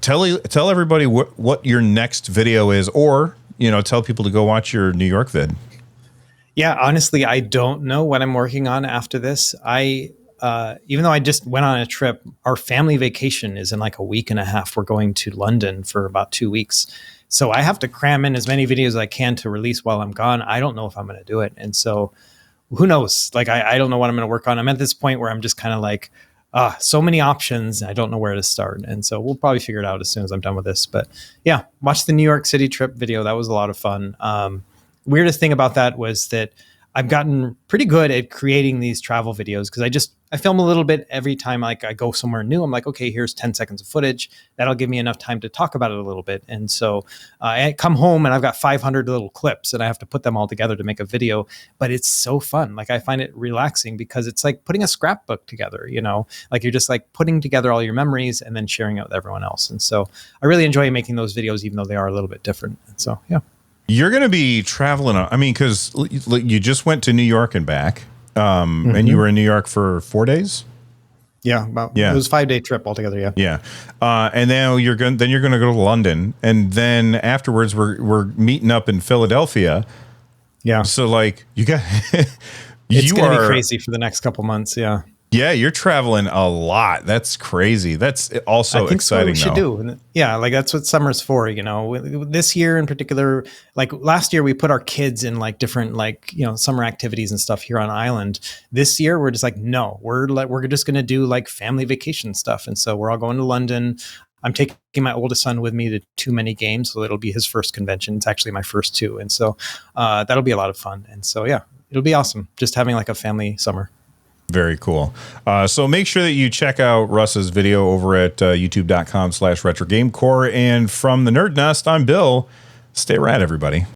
tell everybody what your next video is, or, tell people to go watch your New York vid. Yeah, honestly, I don't know what I'm working on after this. Even though I just went on a trip, our family vacation is in like a week and a half. We're going to London for about 2 weeks. So I have to cram in as many videos as I can to release while I'm gone. I don't know if I'm going to do it. And so who knows? Like, I don't know what I'm going to work on. I'm at this point where I'm just kind of like, so many options. I don't know where to start. And so we'll probably figure it out as soon as I'm done with this. But yeah, watch the New York City trip video. That was a lot of fun. Weirdest thing about that was that I've gotten pretty good at creating these travel videos because I film a little bit every time like I go somewhere new. I'm like, okay, here's 10 seconds of footage. That'll give me enough time to talk about it a little bit. And so I come home and I've got 500 little clips and I have to put them all together to make a video. But it's so fun. Like I find it relaxing because it's like putting a scrapbook together, like you're just like putting together all your memories and then sharing it with everyone else. And so I really enjoy making those videos, even though they are a little bit different. And so, yeah. You're going to be traveling. I mean, because you just went to New York and back, and you were in New York for 4 days. Yeah, it was a 5-day trip altogether. Yeah, yeah. And now you're going to go to London, and then afterwards we're meeting up in Philadelphia. Yeah. So like you got, it's going to be crazy for the next couple months. Yeah. Yeah, you're traveling a lot. That's crazy. That's also exciting. I think we should do. Yeah, like that's what summer's for. This year in particular, like last year we put our kids in like different like summer activities and stuff here on island. This year we're just like no, we're just going to do like family vacation stuff, and so we're all going to London. I'm taking my oldest son with me to Too Many Games, so it'll be his first convention. It's actually my first too, and so that'll be a lot of fun. And so yeah, it'll be awesome just having like a family summer. Very cool. So make sure that you check out Russ's video over at youtube.com/retrogamecore. And from the Nerd Nest, I'm Bill. Stay rad, everybody.